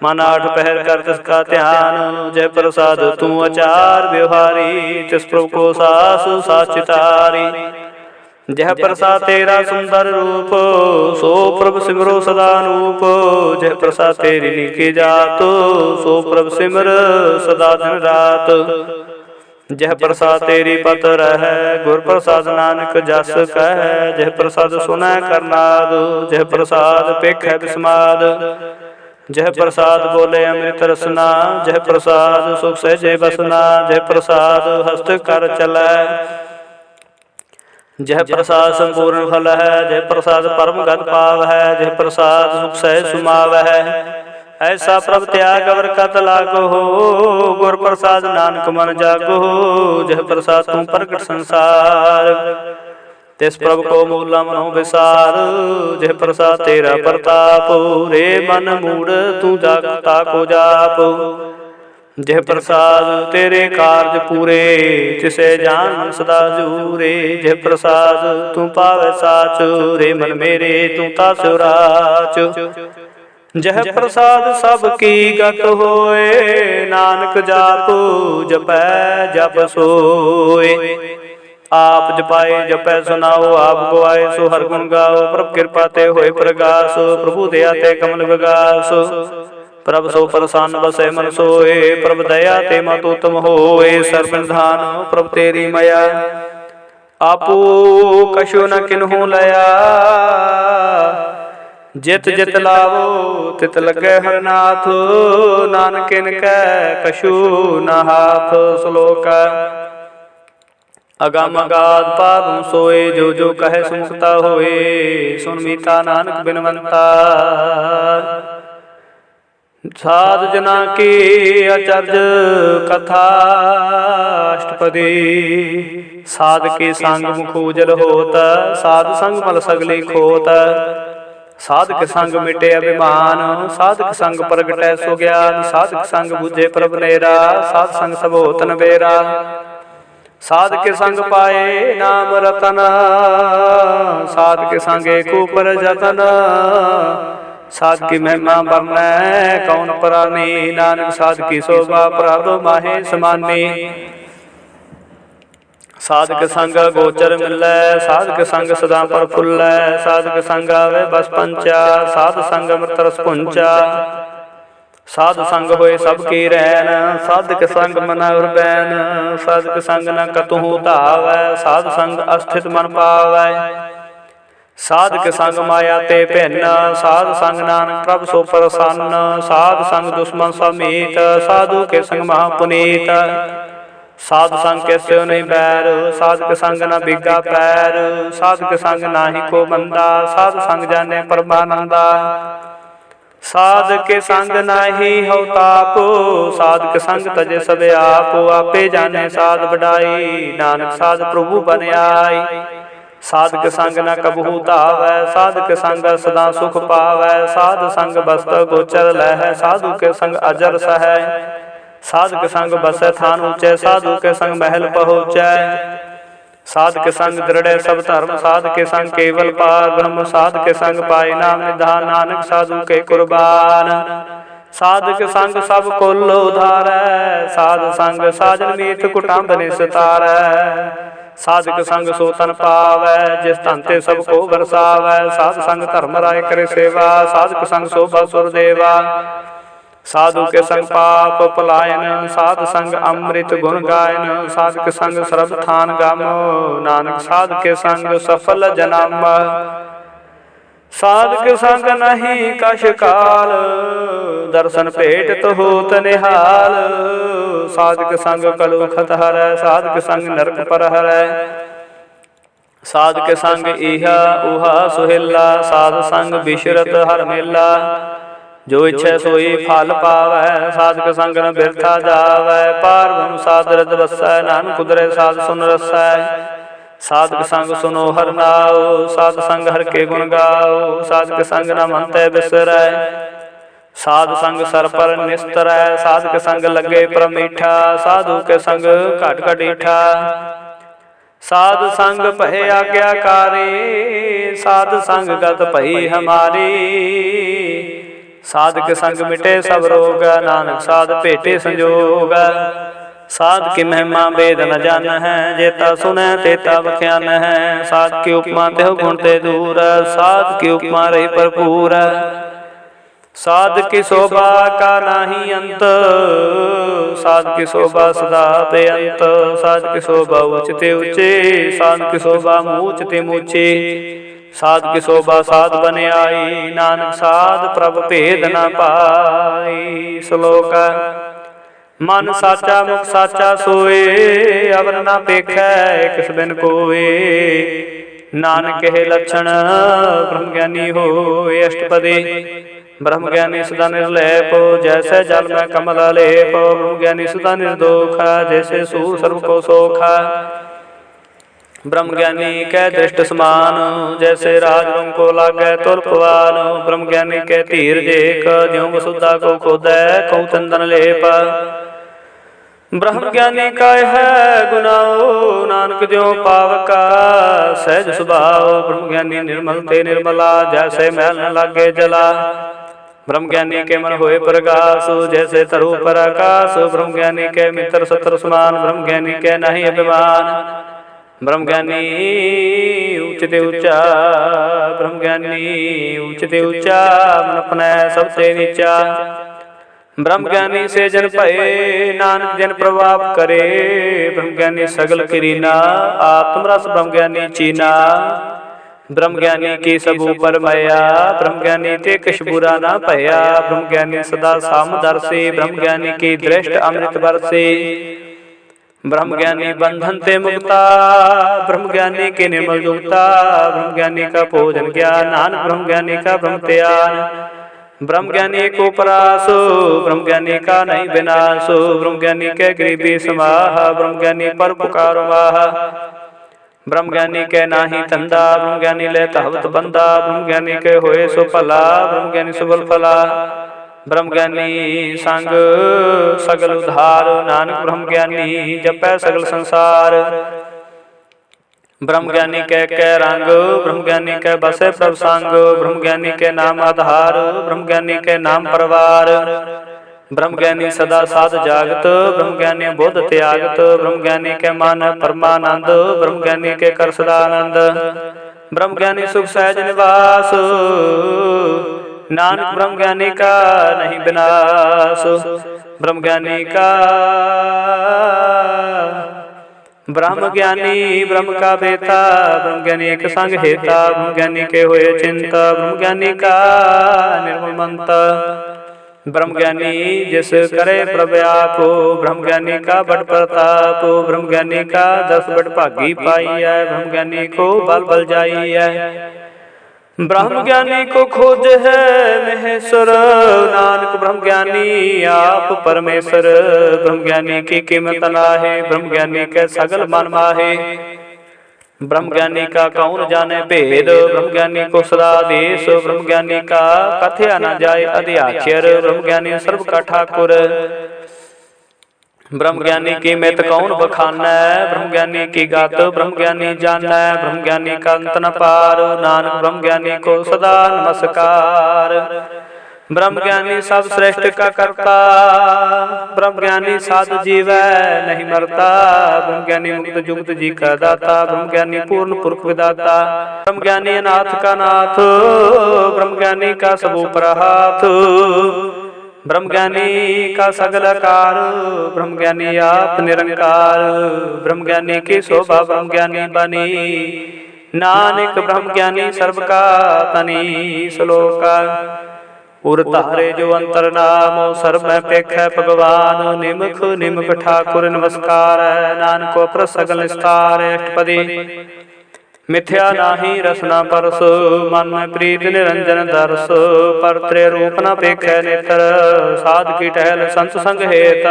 मन आठ पहर कर तिसका ध्यान। जय प्रसाद तू आचार व्यवहारी, तिस प्रभु को सास साचितारी। जह प्रसाद तेरा सुंदर रूप, सो प्रभु सिमरो सदा नूप। जय प्रसाद तेरी नीकी जात, सो प्रभु सिमर सदा दिन रात। जह प्रसाद तेरी पत रहै, गुर प्रसाद नानक जस कहै। जह प्रसाद सुनै करनाद, जह प्रसाद पेखै बिस्माद। जह प्रसाद बोले अमृत रसना, जह प्रसाद सुख सहजे बसना। जह प्रसाद हस्त कर चलै, जह प्रसाद संपूर्ण फल है। जह प्रसाद परम गत पाव है, जह प्रसाद सुख सहज सुमाव है। ऐसा प्रभ त्याग अवर कत लागो, गुर प्रसाद नानक मन जागो। जह प्रसाद तू प्रगट संसार, तिस प्रभु को मूला मनो विसार। जह प्रसाद तेरा प्रताप, रे मन मूड तू जागता को जाप। जह प्रसाद तेरे कार्य पूरे, तिसे जान मन सदा जूरे। जह प्रसाद तू पावे साच, रे मन मेरे तू तासु राच। जह प्रसाद सबकी गत होए, नानक जाप जपै जप सोए। आप जपाए जपै सुनाओ, आप गवाए सो हर गुण गाओ। प्रभु कृपा ते होए प्रगास, प्रभु दया ते कमल विगास। प्रभ सो प्रसन्न बसै मन सोए, प्रभ दया ते मत उत्तम होए। सर्व निधान प्रभ तेरी मया, आपो कछु न किन्हु लया। जित जित लावो तित लगे हर नाथ, नानक इनकै कछु न हाथ। श्लोक अगम अगाध पावु सोए, जो जो कहे सुमुखता होए। सुन मीता नानक बिनवंता, साध जना की अचर्ज कथा अष्टपदी। साध के संग मुख उजल होत, साध संग मल सगली खोत। साधक संग मिटे अभिमान, साधक संग प्रगटै सो ज्ञान। साधक संग बुझे प्रभ नेरा, साध संग सब होत न बेरा। साधक संग पाए नाम रतन, साधक संग एक ऊपर जतन। साध की महिमा बरनै कौन प्राणी, नानक साध की शोभा प्रभ माहे समानी। साधक संग गोचर मिलै, साधक संग सदा प्रफुल्लै। साधक संग आवे बस पंचा, साध संग अमृत रस पुंचा। साध संग होए सबकी रैन, साधक संग मना और बैन। साधक संग न कतहु धावै, साध संग अस्थित मन पावै। साधक संग माया ते भिन्न, साध संग नानक प्रभ सो प्रसन्न। साध संग दुश्मन समीत, साधु के संग महापुनीत। साध संग के स्यो नहीं बैर, साधक संग न बिगा पैर। साधक संग नाही को बंदा, साध संग जाने परमानंदा। साध के संग नाही हौ ताप, साध के संग तजे सब आप। आपे जाने साध बढ़ाई, नानक साध प्रभु बन आई। साध के संग न कबहू धावै, साध के संग सदा सुख पावै। साध संग बस्त गोचर लहै, साधु के संग अजर सहै। साध के संग बसै थान ऊंचे, साधु के संग महल पहुँचै। साध के संग दृढ़ सब धर्म, साध के संग केवल पार ब्रह्म। साध के संग पाए नाम निधान, नानक साधु के कुर्बान। साध के संग सब कुल उधारै, साध संग साजन मीत कुटुंब निस्तारै। साध के संग सो तन पावै, जिस तन ते सब को बरसावै। साध संग धर्म राय करे सेवा, साध के संग शोभा सुर देवा। साधु के संग पाप पलायन, साध संग अमृत गुण गायन। साध के संग सरब थान गम, नानक साध के संग सफल जन्म। साध के संग नहीं कछ काल, दर्शन भेट तो होत निहाल। साध के संग कलु खत हरै, साध के संग नरक पर हरै। साध के संग इहा उहा सुहेला, साध संग बिशरत हर मेला। जो इच्छै सोई फल पावै, साध के संग न बिरथा जावै। पार ब्रह्म साध रत बसै, नानक उदरै साध सुन रसै। साध के संग सुनो हर नाओ, साध संग हर के गुण गाओ। साध के संग न मन तै बिसरै, साध संग सर पर निस्तरै। साध के संग लगे परमीठा, साधु के संग घट घट ईठा। साध संग भय आज्ञाकारी, साध संग गत भई हमारी। साध के संग मिटे सब रोग, नानक साध भेटे संजोग। साध की महिमा वेद न जान है, जेता सुने तेता बख्यान है। साध की उपमा तेह गुण ते दूर, साध की उपमा रही भरपूर। साध की शोभा का नाही अंत, साध की शोभा सदा बेअंत। साध की शोभा उचते ऊंचे, साध की शोभा मूचते मूचे। साध की शोभा साध बन आई, नानक साध प्रभ भेद न पाई। श्लोक मन साचा मुख साचा सोए, अवर न पेखै किस बिन कोए। नानक के लक्षण ब्रह्म ज्ञानी होए। अष्टपदी ब्रह्म ज्ञानी सदा निर्लेप, जैसे जल में कमल लेप। ब्रह्म ज्ञानी सदा निर्दोख, जैसे सूर सर्व को सोखा। ब्रह्म ज्ञानी कै दृष्ट समान, जैसे राजरंग को लागै तुरपवान। ब्रह्म ज्ञानी कै धीर जेक, ज्यों वसुधा को खोदै कहूँ चंदन लेप। ब्रह्म ज्ञानी का है गुनाओ, नानक ज्यों पावका सहज स्वभाव। ब्रह्म ज्ञानी निर्मल ते निर्मला, जैसे मैल न लागे जला। ब्रह्म ज्ञानी के मन होए प्रकाश, जैसे तरु पर आकाश। ब्रह्म ज्ञानी के मित्र शत्रु समान, ब्रह्म ज्ञानी के नहीं अभिमान। ब्रह्म ज्ञानी ऊंचते ऊंचा, ब्रह्म ज्ञानी ऊंचते ऊंचा। मन अपने सबसे नीचा। ब्रह्म ज्ञानी से जन भये, नानक जन प्रभाव करे। ब्रह्म ज्ञानी सगल किरीना, आत्मरस ब्रह्म ज्ञानी चीना। ब्रह्म ज्ञानी की सब ऊपर माया, ब्रह्म ज्ञानी ते कछ बुरा ना भया। ब्रह्म ज्ञानी सदा सामदर्शी, ब्रह्म ज्ञानी की दृष्ट अमृत बरसी। ब्रह्म ज्ञानी बंधन ते मुक्ता, ब्रह्म ज्ञानी के निर्मल युक्ता। ब्रह्म ज्ञानी का भोजन ज्ञान, नानक ब्रह्म ज्ञानी का ब्रह्म त्यान। ब्रह्म ज्ञानी को परासो, ब्रह्म ज्ञानी का नहीं विनाशो। ब्रह्म ज्ञानी के गरीबी समाह, ब्रह्म ज्ञानी पर पुकार वाह। ब्रह्म ज्ञानी के नाही धंधा, ब्रह्म ज्ञानी ले तहवत बंदा। ब्रह्म ज्ञानी के होए सो भला, ब्रह्म ज्ञानी सुबल फला। ब्रह्म ज्ञानी संग सगल उधार, नानक ब्रह्म ज्ञानी जपै सगल संसार। ब्रह्म ज्ञानी के रंग, ब्रह्म ज्ञानी के बसे प्रभ संग। ब्रह्म ज्ञानी के नाम आधार, ब्रह्म ज्ञानी के नाम परवार। ब्रह्म ज्ञानी सदा साध जागत, ब्रह्म ज्ञानी बोध त्यागत। ब्रह्म ज्ञानी के मन परमानंद, ब्रह्म ज्ञानी के कर सदानंद। ब्रह्म ज्ञानी सुख सहज निवास, नानक ब्रह्म ज्ञानी का नहीं विनाश। ब्रह्म ज्ञानी का ब्रह्म ज्ञानी ब्रह्म का बेता, ब्रह्म ज्ञानी एक संग हेता। ब्रह्म ज्ञानी के होए चिंता, ब्रह्म ज्ञानी का निर्मल मंता। ब्रह्म ज्ञानी जिस करे प्रभु आपो, ब्रह्म ज्ञानी का बड़ प्रताप। ब्रह्म ज्ञानी का 10 बड़ भागी पाई है, ब्रह्म ज्ञानी को बल बल जाई है। ब्रह्म ज्ञानी को खोज है महेश्वर, नानक ब्रह्म ज्ञानी आप परमेश्वर। ब्रह्म ज्ञानी की कीमत नाहे, ब्रह्म ज्ञानी के सगल मन माहे। ब्रह्म ज्ञानी का कौन जाने भेद, ब्रह्म ज्ञानी को सदा देश। ब्रह्म ज्ञानी का कथया न जाए अध्याक्षर, ब्रह्म ज्ञानी सर्व का ठाकुर। ब्रह्म ज्ञानी की मित कौन बखाना, ब्रह्म ज्ञानी की गात ब्रह्म ज्ञानी जाना। ब्रह्म ज्ञानी का अंत न पार, नानक ब्रह्म ज्ञानी को सदा नमस्कार। ब्रह्म ज्ञानी सब श्रेष्ठ का करता, ब्रह्म ज्ञानी साधु जीव नहीं मरता। ब्रह्म ज्ञानी मुक्त जुक्त जी का दाता, ब्रह्म ज्ञानी पूर्ण पुरख विदाता। ब्रह्म ज्ञानी अनाथ का नाथ, ब्रह्म ज्ञानी का सब ऊपर हाथ। ब्रह्म ज्ञानी का सगल आकार, ब्रह्म ज्ञानी आप निरंकार। ब्रह्म ज्ञानी की शोभा ब्रह्म ज्ञानी बनी, नानक ब्रह्म ज्ञानी सर्व का तनी। श्लोका उर तारे जो अंतर नाम, सर्व में पेख है भगवान। निमुख निमुख ठाकुर नमस्कार, नानक पर सगल निस्तार। अष्टपदी मिथ्या नाही रसना परस, मन में प्रीत निरंजन दर्श। पर त्रय रूप न पेखै नेत्र, साध की टहल संत संग हेत।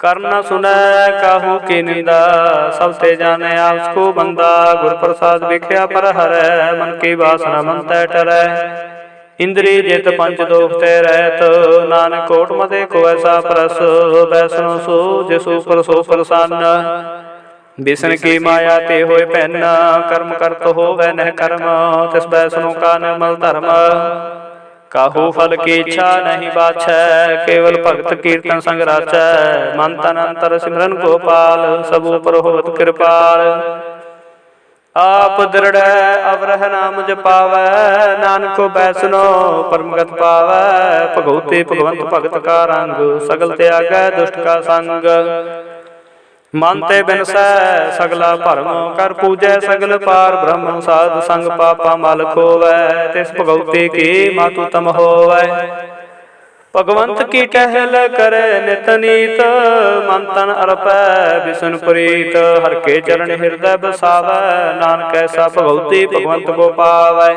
करना सुनै काहू की निंदा, सब ते जाने आपको बंदा। गुर प्रसाद विख्या पर हरै, मन की वासना मन तै टरै। इंद्री जित पंच दोष ते रहत, नानक कोट मते को ऐसा परस। वैष्णो सो जिसु पर सो प्रसन्न, बिसन की माया ते होए पहना। कर्म करत हो वह नह कर्म, तिस वैष्णो का निर्मल धर्म। काहू फल की इच्छा नहीं बाछै, केवल भगत कीर्तन संग राचै। मन तन अंतर सिमरन गोपाल, सब ऊपर होवत कृपाल। आप दृढ़ अवरह नाम जपावै, नानको वैष्णो परमगत पावै। भगवती भगवंत भगत का रंग, सगल त्यागै दुष्ट का संग। मन ते बिनसै सगला भरम, कर पूजै सगल पार ब्रह्म। साध संग पापा मल खोवै, तिस भगवती की मातु तम होवै। भगवंत की टहल करे नित नीत, मन तन अर्पै विष्णु प्रीत। हर के चरण हृदय बसावै, नानक ऐसा भगवती भगवंत को पावै।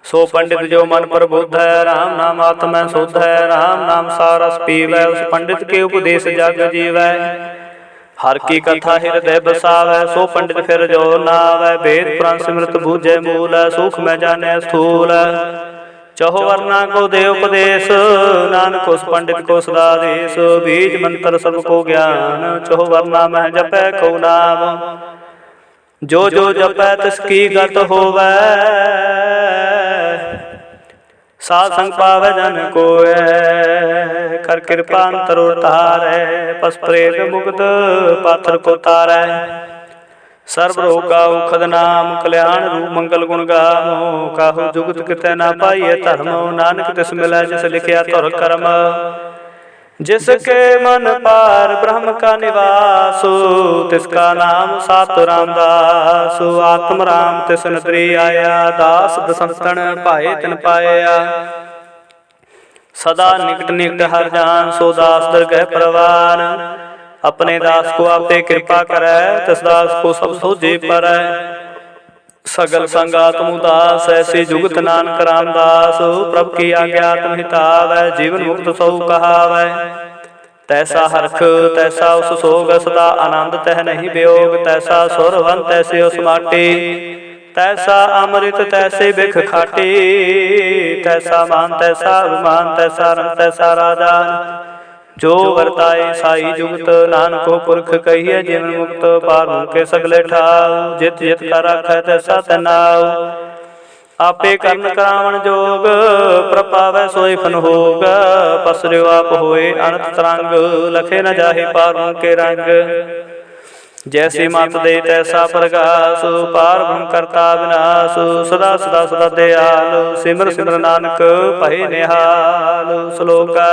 सो पंडित जो मन पर बुद्ध है, राम नाम आत्मा शुद्ध है। राम नाम सारस पीवै, उस पंडित के उपदेश जग जीवै। हर की कथा हृदय बसावै, सो पंडित फिर जो नावै। वेद पुराण सिमरत बूझे मूल, सुख में जाने स्थूल। चहो वर्णा को दे उपदेश, नानक उस पंडित को सदा देश। बीज मंत्र सबको ज्ञान, चहो वर्णा में जपै को नाम। जो जो जपै तिसकी गत होवै, साध संग पावै जन कोय। कर कृपा अंतर तारै, पस प्रेत मुक्त पाथर को तारै। सर्व रोग का उखद नाम, कल्याण रूप मंगल गुण गामो। काहू जुगत कितै ना पाइए धर्म, नानक तिस मिलै जिस लिखिया तुर कर्म। जिसके मन पार ब्रह्म का निवास, तिसका नाम सात रामदास। आत्म राम तिस नदरी आया, दास दसंतन पाए तिन पाया। सदा निकट निकट हर जान, सो दास दरगह परवान। अपने दास को आपे कृपा करे, तिस दास को सब सोझे परै। सगल संगात मुदास, ऐसी जुगत नानक रामदास। प्रभु की आज्ञा तुम हितावै, जीवन मुक्त सौ कहावै। तैसा हर्ष तैसा उस सोग, सदा आनंद तह नहीं वियोग। तैसा सुरवन तैसे उस माटी, तैसा अमृत तैसे बिख खाटी। तैसा मान तैसा अभिमान, तैसा रंग तैसा राजा। जो वर्ताए साई जुगत, नानको पुरख कहिए जीवन मुक्त। पार के सगले ठाव, जित जित का राखै तैसा तनाव। आपे कर्ण करावण जोग, प्रपावै सोई फन होग। पसर्यो आप होए अनंत तरंग, लखे न जाहि पार के रंग। जैसी मात दे तैसा प्रकाश, पार ब्रह्म करता विनाश। सदा सदा सदा दयाल, सिमर सिमर नानक भय निहाल। श्लोका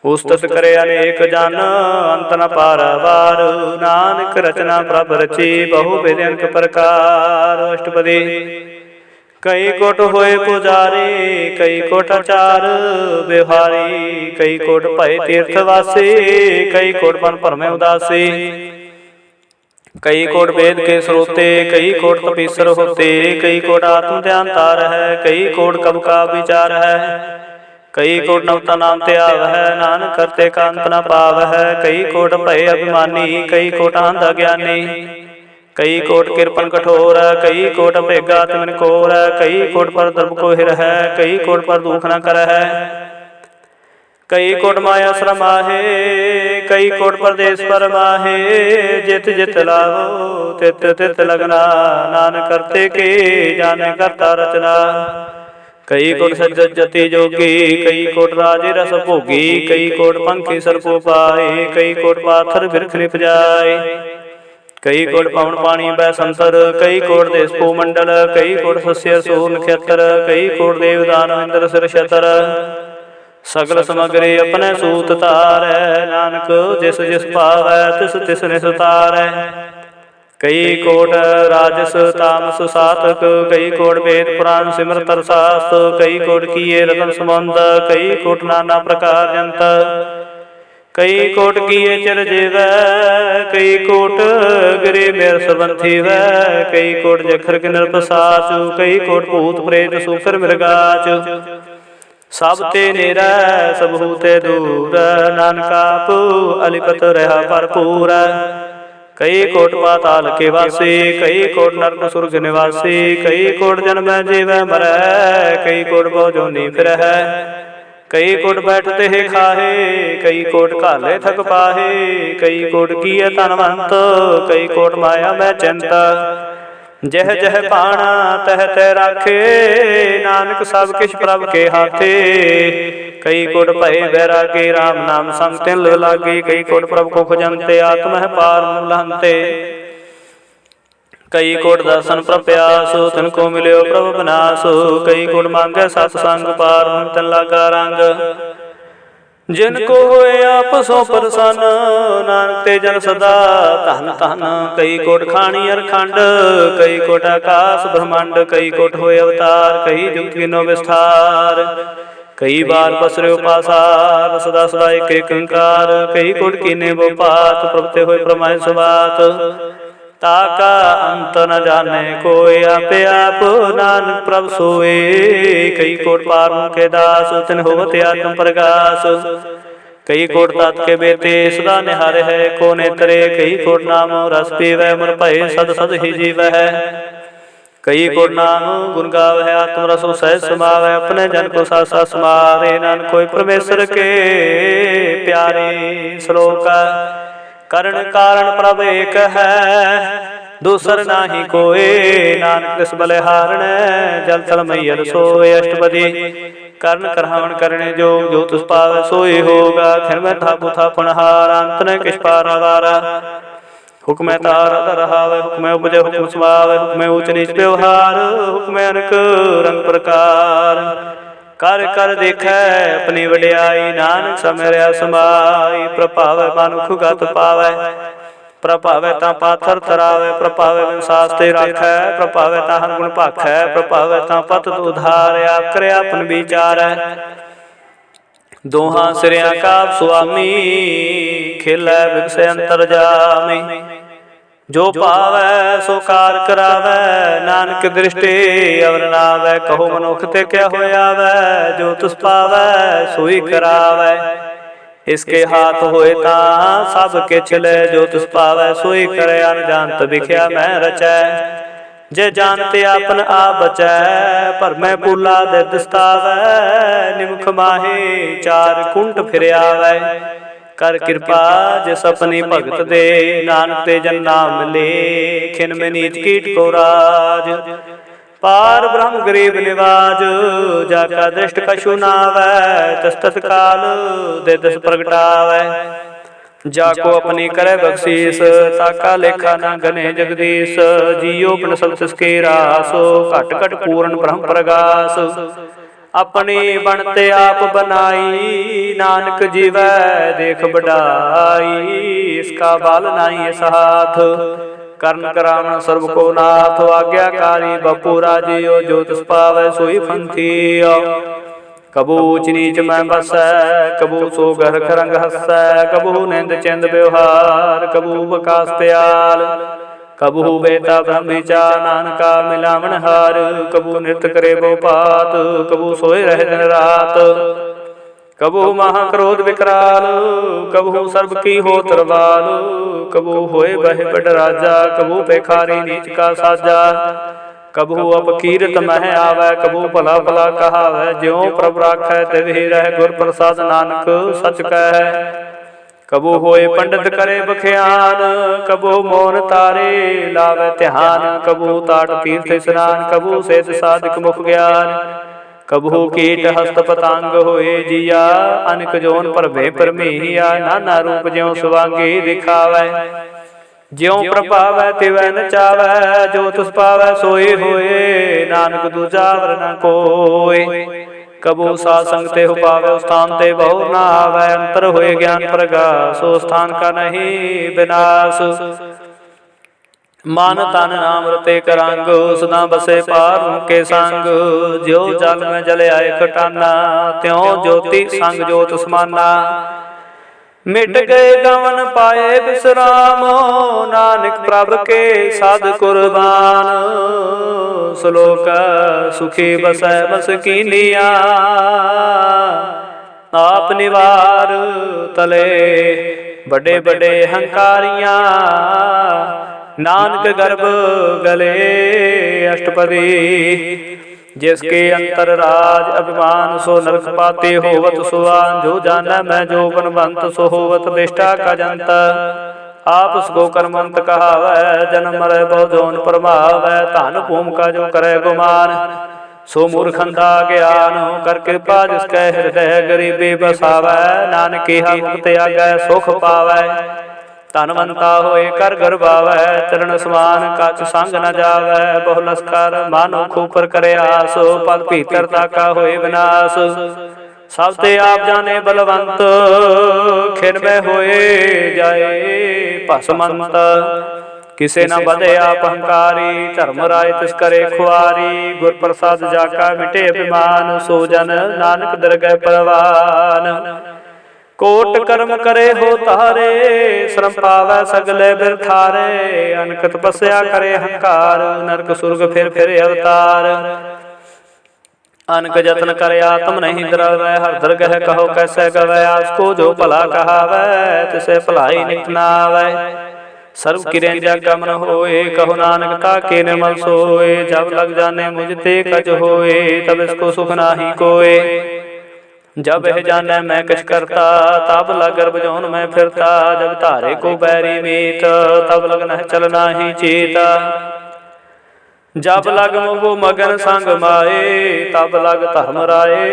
उस्तत करे अनेक जन, अंत न पारावार। नानक रचना प्रभ रची, बहु विधि अनेक प्रकार। अष्टपदी कई कोट होए पुजारी, कई कोट आचार व्यवहारी। कई कोट भय तीर्थवासी, कई कोट पन भरमे उदासी। कई कोट वेद के स्रोते, कई कोट तपीसर होते, कई कोट आत्म ध्यान तार है, कई कोट कब का विचार है, कई कोट नवता नाम त्याग है, नानक करते का अंत न पाव है, कई कोट भय अभिमानी, कई कोट अंध अज्ञानी, कई कोट किरपन कठोर है, कई कोट भेगा तिमन कोर है, कई कोट पर द्रव को हिर है, कई कोट पर दुख न कर है, कई कोट माया श्रम आहे, कई कोट परदेश पर माहे, जित जित लावो तित तित लगना, नानक करते के जाने करता रचना। कई कोट सज्जत जति जोगी, कई कोट राजे रस भोगी, कई कोट पंखी सर्पो पाए, कई कोट पाथर बिरख निप जाए, कई कोट पवन पानी बै संतर, कई कोट देश भू मंडल, कई कोट सस्य सूर नक्षत्र, कई कोट देव दानव इंद्र सिर छतर, सगल समग्री अपने सूत तारै, नानक जिस जिस पावै तिस तिस निस्तारै। कई कोट राजस तामस सातक, कई कोट वेद पुराण सिमरत शास्त्र, कई कोट किए रतन सुमंद, कई कोट नाना प्रकार जंत, कई कोट किए चिर जीवै, कई कोट गिरे मेर सरबंथी वै, कई कोट जखर के नरपसाचु, कई कोट भूत प्रेत सूकर मृगाचु, सब ते नेरा सब हूते दूर, नानक आप अलिपत रहा भरपूर। कई कोट पाताल के वासी, कई कोट नरक सुरग निवासी, कई कोट जन्म जीव मरै, कई कोट बहुजोनी फिर है, कई कोट बैठते है खाहे, कई कोट काले थक पाहे, कई कोट किए तनवंत, कई कोट माया में चिंता, जह जह पाना तह तह राखे, नानक सब किछ प्रभ के हाथे, कई कोट भय बैरागे राम नाम संग तिन लागे, कई कोट प्रभ को खुजंते आत्म पार लहंते, कई कोट दर्शन प्रप्यास तिनको मिल्यो प्रभ बनास, कई कोट मांगे सतसंग पार तन लागा रंग, जिनको होए आपसों प्रसन्न, नानक ते जन सदा धन धन, कई कोट खाणी अरखंड, कई कोट आकाश ब्रह्मांड, कई कोट होए अवतार, कई जुग गिनो विस्तार, कई बार पसरे पासार, सदा सदा एक कंकार, कई कोट कीने वो पात, प्रभते होए प्रमाय सुबात, ताका अंत न जाने कोई, आपे आप नानक प्रभ सोए, कई कोट पार के दास तिन होवत आत्म प्रकाश, कई कोट तात के बेते सदा निहारे है को नेत्रे, कई कोट नाम रस पीवै मन भय सद सद ही जीव है, कई कोट नाम गुण गावै आत्म रसो सहज समावै, अपने जन को सासा समारे, नानक कोई परमेश्वर के प्यारे। श्लोक करण कारण प्रभ एक है, दूसर नाही कोय, नानक तिस बलिहारण, जल थल मैयल सोय। अष्टपदी कर्ण करहावन करने जोग, जो तुस पावै सोई होगा, खिन में थापु थापन हार, अंत न किछ पारावारा, हुक्म तारा तरहावै, हुक्म उपजै हुक्म समावै, हुक्म ऊच नीच व्यवहार, हुक्म अनक रंग प्रकार, कर कर देखै अपनी वड्याई, नानक समरया समाई, प्रभावै मनुख गत पावै, प्रभावै ता पाथर तरावै, प्रभावै शास्त्र राखै, प्रभावै ता हर गुण भाखै, प्रभावै ता पत उधार, आप करे अपन विचारै, दोहां सिरिया का स्वामी, खिलै बिगसै अंतर जामी, जो पावै सो कार करावै, नानक दृष्टि अवर नावै, कहो मनुख ते क्या होयावै, जो तुस पावै सोई करावै, इसके हाथ होए ता सब किछ लै, जो तुस पावै सोई करे, अनजानत बिख्या मैं रचै, जे जानते आपन आप बचै, पर मैं पुला दे दस्तावै, निमख माहे चार कुंट फिर आवै, कर कृपा जिस अपनी भगत दे, नानक ते जन नाम ले, खिन में नीच कीट को राज, पार ब्रह्म गरीब निवाज, जाका दृष्ट कछु नावै, तस तत्काल दे दस प्रगटावै, जाको अपनी करे बख्शीस, ताका लेखा न गने जगदीश, जियो पिन सब तिसके रासो, घट घट पूर्ण ब्रह्म प्रगास, अपनी बनते आप बनाई, नानक जीवै देख बढ़ाई, इसका बाल नाई इस हाथ, कर्ण करावन सर्व को नाथ, आज्ञाकारी बपू राजियो, जो तुस पावै सोई फंथी, कबू ऊच नीच मैं बसै, कबू सो गरख रंग हसै, कबू निंद चिंद व्यवहार, कबू बकास प्याल, कबहू बेता ब्रह्म विचार, नानका मिलावन हार। कबू नृत्य करे बहु पात, कबू सोए रहे दिन रात। कबू महाक्रोध विकराल, कबू सर्ब की हो तरवाल। कबू होए बह बड़ राजा, कबू पेखारी नीच का साजा। कबू अपकीरत मह आवै, कबू भला भला कहावै। ज्यों प्रभु राखै तिवहि रह, गुर प्रसाद नानक सच कहै। कबू होए पंडित करे बख्यान, कबू मौन तारे लावे ध्यान। कबू ताट तीर्थ स्नान, कबू सेत साधिक मुख ज्ञान। कबू कीट हस्त पतंग होए जिया, अनक जोन प्रभे परमेहिया। नाना रूप ज्यों सुवांगी दिखावै, ज्यों प्रभावै तिवै नचावै। जो तुस पावै सोई होए, नानक दूजा वर न कोय। कबू साध संग ते हो पावे, स्थान ते बहु न आवे। अंतर होए ज्ञान प्रगास, सो स्थान का नहीं विनाश। मन तन नाम रते करंग, सदा बसे पार के संग। ज्यो जल में जल आए खटाना, त्यों ज्योति संग ज्योत समाना। मिट गए गवन पाए विश्राम, नानक प्रभ के साध कुर्बान। श्लोक सुखी बसै मसकीनिया, आप निवार तले बड़े बड़े हंकारियां। नानक गर्भ गले अष्टपदी, जिसके अंतर राज अभिमान। सो नरक पाते होवत सुआन, जो जाना मैं जो बनवंत। सो होवत विष्टा का जंत, आपस को कर्मंत कहावै। जन्म मरै बहु जोन प्रभावै, धन भूम का जो करे गुमान। सो मूर्खंधा ज्ञान कर कृपा, जिसके हृदय गरीबी बसावै। नानक केहा मुक्त आगै सुख पावै, धनवंता होए कर गर्भावै। चरण समान कछ संग न जावै, बहु लस्कर मानो खूपर करे आस। पद भीतर ताका होए विनाश, सब ते आप जाने बलवंत। खिन में होए जाए भसमंत, किसे न बधे आप हंकारी। धर्म राय तिस करे खुआरी, गुर प्रसाद जाका मिटे अभिमान। सो जन नानक दरगह परवान, कोट कर्म करे हो तारे। श्रम पावै सगले बिरथारे, अनक तपस्या करे हंकार। नरक सुरग फिर अवतार, अनक जतन करे आत्म नहीं द्रवै। हर दरगह कहो कैसे गवै, आसको जो भला कहावै। तिसे भलाई नित न आवै, सर्व किरें जागा मन होए। कहो नानक ताके निर्मल सोए, जब लग जाने मुझ ते कज होए। तब इसको सुख नाही कोय, जब यह जाने मैं कछ करता। तब लग गर्भ जौन मैं फिरता, जब तारे को बैरी मीत। तब लगन है चलना ही चेता, जब लग मुगो मगन संग माए। तब लग धर्म राए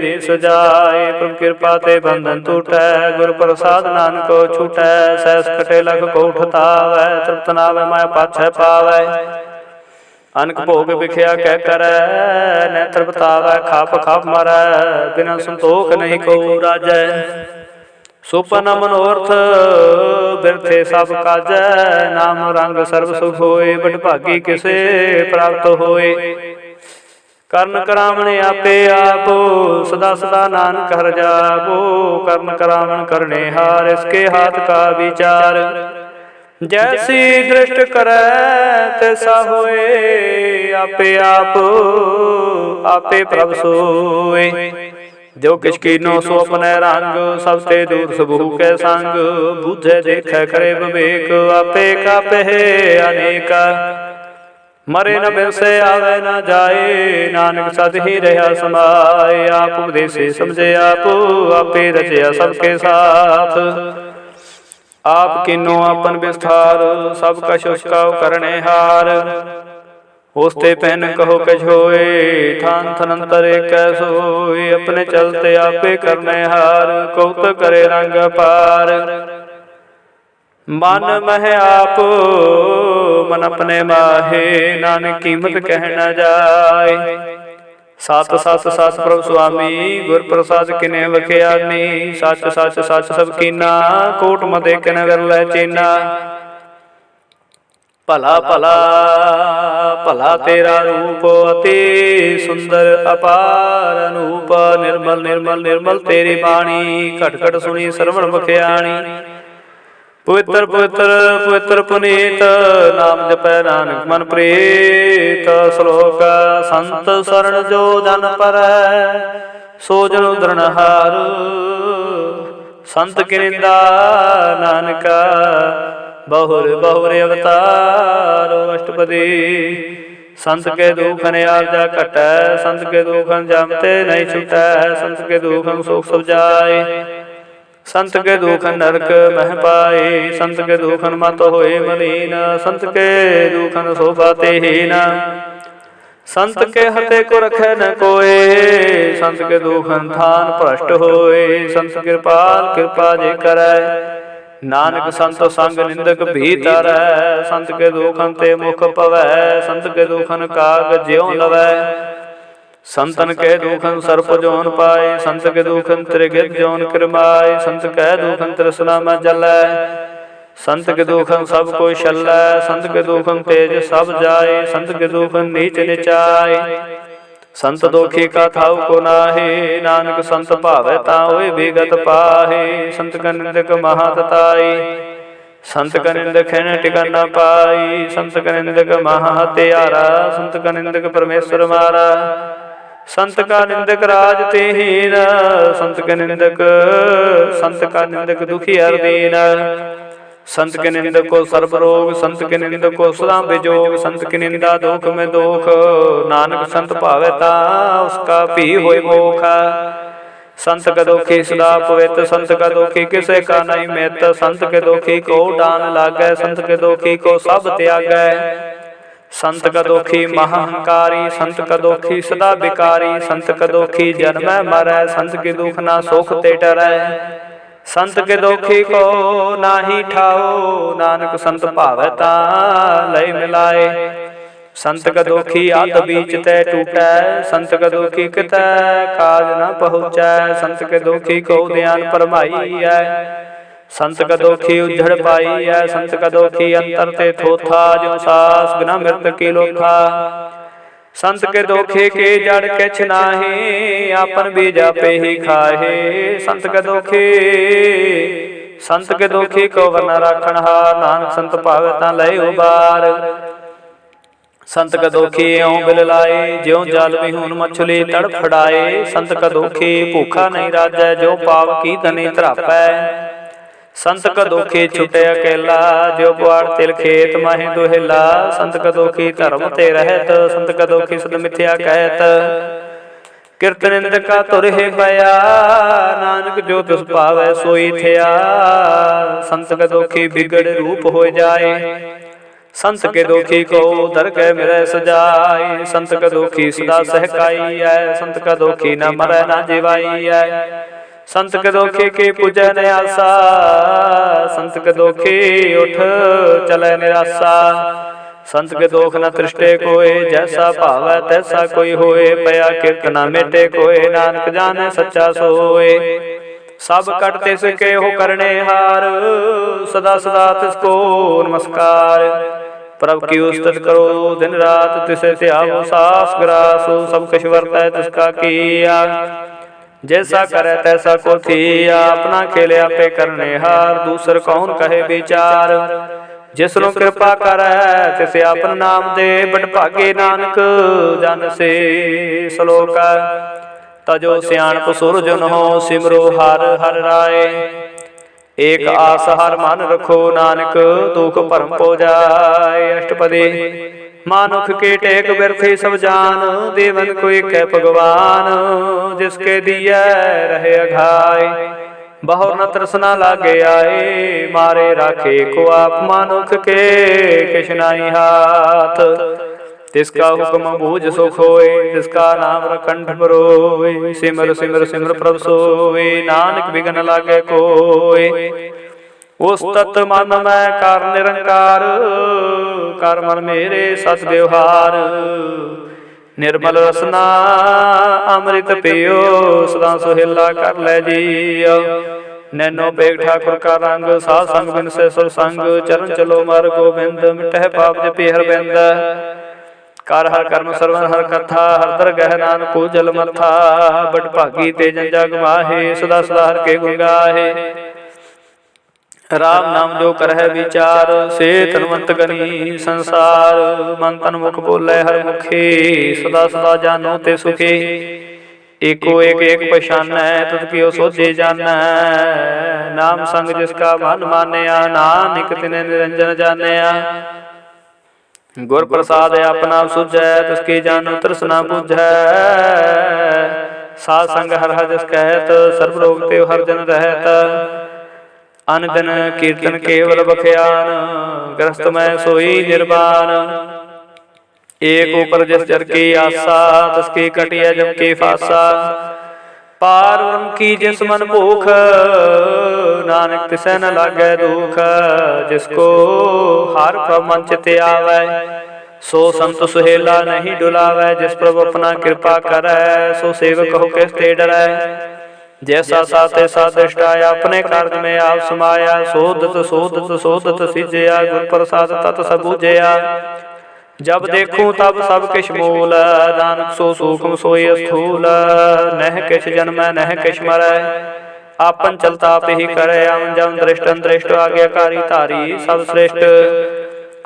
देश जाए। प्रभु कृपा ते बंधन टूटै, गुर प्रसाद नानक को छूटै। सहस कटे लख को उठतावै, तृप्त नावै माया पाछै पावै। अनक भोग विख्या कह करे, नेत्र बतावै खाप खाप मरै। बिना संतोख नहीं को राजै, सुपन मनोरथ बिरथे सब काजै। नाम रंग सर्व सुख होए, बड़ भागी किसे प्राप्त होए। कर्ण करावण आपे आप, सदा सदा नानक हर जापो। कर्ण करावण करने हार, इसके हाथ का विचार। जैसी दृष्ट करे तैसा होए, आपे आप आपे प्रभ सोए। जो किछ कीनो सो अपने रंग, सबते दूर सबहु के संग। बूझे देखे करे विवेक, आपे कापे अनेका। मरे न बिरसे आवे न जाए, नानक सद ही रहा समाए। आप उपदेसे समझे आप, आपे रचया सबके साथ। आप किन्नो अपन विस्तार, सब कछ उसका करने हार। होस्ते पहन कहो कछ होए, थान थनंतर एक सोए। अपने चलते आपे करने हार, कौत करे रंग पार। मन मह आप मन अपने माहे, नानक कीमत कह न जाए। सत सत सत प्रभु स्वामी, गुर प्रसाद किने वख्यानी। सच सच सच सब कीना, कोट मदे किन विरलै चीना। भला भला भला तेरा रूप, अति सुंदर अपार अनूप। निर्मल निर्मल निर्मल तेरी बाणी, घट घट सुनी श्रवण बख्याणी। ਪਵਿੱਤਰ ਪਵਿੱਤਰ ਪਵਿੱਤਰ ਪੁਨੀਤ, ਨਾਮ ਜਪੈ ਨਾਨਕ ਮਨ ਪ੍ਰੀਤ। ਸ਼ਲੋਕ ਸੰਤ ਸਰਣ ਜੋ ਜਨ ਪਰੈ, ਸੋ ਜਨ ਉਦਰਨਹਾਰ। ਸੰਤ ਕੀ ਨਿੰਦਾ ਨਾਨਕਾ, ਬਹੁਰ ਬਹੁਰ ਅਵਤਾਰ। ਅਸ਼ਟਪਦੀ संत के दुखन आरजा घटै, संत के दुखन जमते नहीं छुटै। संत के दुखन सुख सब जाए, संत के दुखन नरक मह पाए। संत के दुखन मत होए मलीन, संत के दुखन शोभा तेहीन। संत के हते को रखै न कोय, संत के दुखन थान भ्रष्ट होए। संत कृपाल कृपा जे करै, नानक संत संग निंदक भी तरै। संत के दुखन ते मुख पवै, संत के दुखन काग ज्यों लवै। संतन के दुखन सर्प जोन पाए, संत के दुखन त्रिगित जोन किरमाए। संत के दुखन तृष्णा में जलै, संत के दुखन सब कोई छलै। संत के दुखन तेज सब जाए, संत के दुखन नीच निचाए। संत दोखी का थाऊ को नाहे, नानक संत भावै ताहुए विगत पाहे। संत का निंदक महातताई, संत का निंदक है न टिकन न पाई। संत का निंदक महा हत्यारा, संत का निंदक परमेश्वर मारा। संत का निंदक राज तेहीन, संत का निंदक दुखी हर दीन। संत के निंदक को सर्व रोग, संत के निंदक को सदा विजोग। संत की निंदा दुख में दुख, नानक संत भावै ता उसका भी होय मोख। संत का दुखी सदा पवित, संत का दुखी किसे का नहीं मित। संत के दुखी को डान लागै, संत के दुखी को सब त्यागै। संत का दुखी महाहंकारी, संत का दुखी सदा विकारी। संत का दुखी जन्मै मरै, संत की दुख ना सुख ते डरै। संत के दुखी को नाही ठाओ, नानक संत भावै ता लय मिलाए। संत का दुखी आद बीच तै टूटै, संत का दुखी कितै काज न पहुँचै। संत के दुखी को ध्यान परमाई है, संत का दुखी उजड़ पाई है। संत का दुखी अंतर ते थोथा, जो सास बिना मृत की लोथा। संत के दुखी के जड़ किछ नाहि, आपन बीज आपे ही खाहे। संत के दुखी को वरना राखण हार, नानक संत भावै ता लय उबार। संत का दुखी यों बिल लाए, ज्यों जल विहून मछली तड़फड़ाए। संत का दुखी भूखा नहीं राजै, जो पाव की धनी धरापै। संत का दुखी छुटे अकेला, जो बुआड़ तिल खेत माहि दुहेला। संत का दुखी धर्म ते रहत, संत का दुखी सद मिथ्या कहत। किरत निंदका तुर हे पया, नानक जो तिस पावै सोई थिया। संत का दुखी बिगड़ रूप हो जाए, संत के दुखी को दरगह मिलै सजाए। संत का दुखी सदा सहकाई है, संत का दुखी न मरै न जिवाई है। संत के दुखी की पूजै ने आसा, संत के दुखी उठ चलै निरासा। संत के दुख न तृष्टे कोय, जैसा भावै तैसा कोई होए। पया किरत न मेटे कोय, नानक जाने सच्चा सोए। सब कट तिसके हो करने हार, सदा सदा तिसको नमस्कार। प्रभु की उस्तत करो दिन रात, तिसे त्यागो सास ग्रासो। सब कछ वर्तै तिसका किया, जैसा करे तैसा को थिया। अपना खेले आपे करने हार, दूसर कौन कहे विचार। जिसनु कृपा करे तिसे आपन नाम दे, बड़ भागे नानक जन से। श्लोक तजो सियाणप सुरजन हो, सिमरो हर हर राय। एक आस हर मन रखो, नानक दुख भरम पो जाए। अष्टपदी मानुख के टेक बिरथी सब जान, देवन को एक है भगवान। जिसके दिया रहे अघाय, बहुर न तृष्णा लागे आए। मारे राखे को आप मानुख के, किछ नाहि हाथ। तिसका हुक्म बूझ सुख होए, तिसका नाम रखंठ बरोए। सिमर सिमर सिमर प्रभ सोए, नानक बिघन लागे कोय। उस तत् मन मैं कर निरंकार, कर मन मेरे सत व्यवहार। निर्मल रसना अमृत पियो, सदा सुहेला कर लै जियो। नैनो पेग ठाकुर का रंग, साध संग बिन से सब संग। चरण चलो मार गोबिंद, मिटह पाप जपि हर बिंद। कर हर कर्म सरवन हर कथा, हर दरगह नानक जल मथा। बड़ भागी ते जन जग माहे, सदा सदा हर के गुण गाहे। राम नाम जो करह विचार, से तनवंत गनी संसार। मन तन मुख बोले हर मुखे, सदा सदा जानो ते सुखे। एको एक एक पहचानै, तुध कियो सोझे जानै। नाम संग जिसका मन मानया, नानक तिने निरंजन जानया। गुर प्रसाद अपना सुझै, तिसके जानो तृष्णा बुझै। साध संग हर हर जस कहत, सर्व रोग ते हर जन रहत। अन दिन कीर्तन केवल बख्यान, ग्रस्त मैं सोई निर्वाण। एक ऊपर जिस जर की आशा, तसके कटिया जम के फासा। पार ब्रह्म की जिस मन भूख, नानक तिसै न लागै दुख। जिसको हर प्रभ मन चित आवै, सो संत सुहेला नहीं डुलावै। जिस प्रभु अपना कृपा करै, सो सेवक हो किस ते डरै। जैसा साथे साधिष्ठाया, अपने कार्य में आप समाया। सोधत सोधत सोधत सिजया, गुर प्रसाद तत सब बुझया। जब देखूं तब सब किछ मूल, नानक सो सूक्ष्म सोई स्थूल। नह किछ जन्मै नह किछ मरै, आपन चलता आप ही करे। अम जम दृष्टन दृष्ट आज्ञाकारी धारी, सब श्रेष्ठ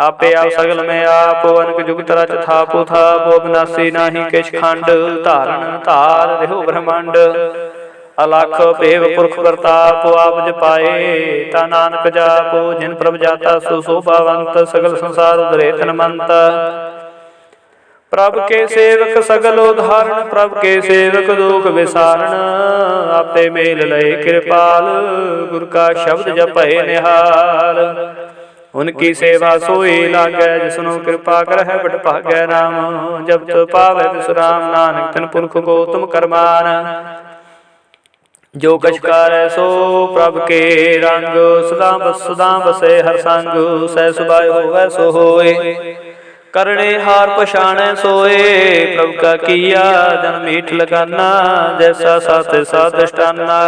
आपे आप सगल में आप। अनक जुगत रच थापु थाप, अविनाशी नाही किछ खंड। धारण धार रहो ब्रह्मांड, अलख भेव पुरख प्रताप। आप जपाए ता नानक जापो, जिन प्रभ जाता सो शोभावंत। सगल संसार उधरे तनमंत, प्रभ के सेवक सगल उदाहरण। प्रभ के सेवक दुख विसारण, आपे मेल लय कृपाल। गुर का शब्द जपै निहाल, उनकी सेवा सोई लागै। जिसनु कृपा करह बट भागै राम, जब तो पावै विश्राम। नानक तिन पुरख को तुम करमान, जो कछ कार्य सो प्रभ के रंग। सदा बसे हर संग, सह सुभाय होवै सो होय। करणे हार पछाणै सोए, प्रभु का किया जन मीठ लगाना। जैसा साथ साधिष्ठाना,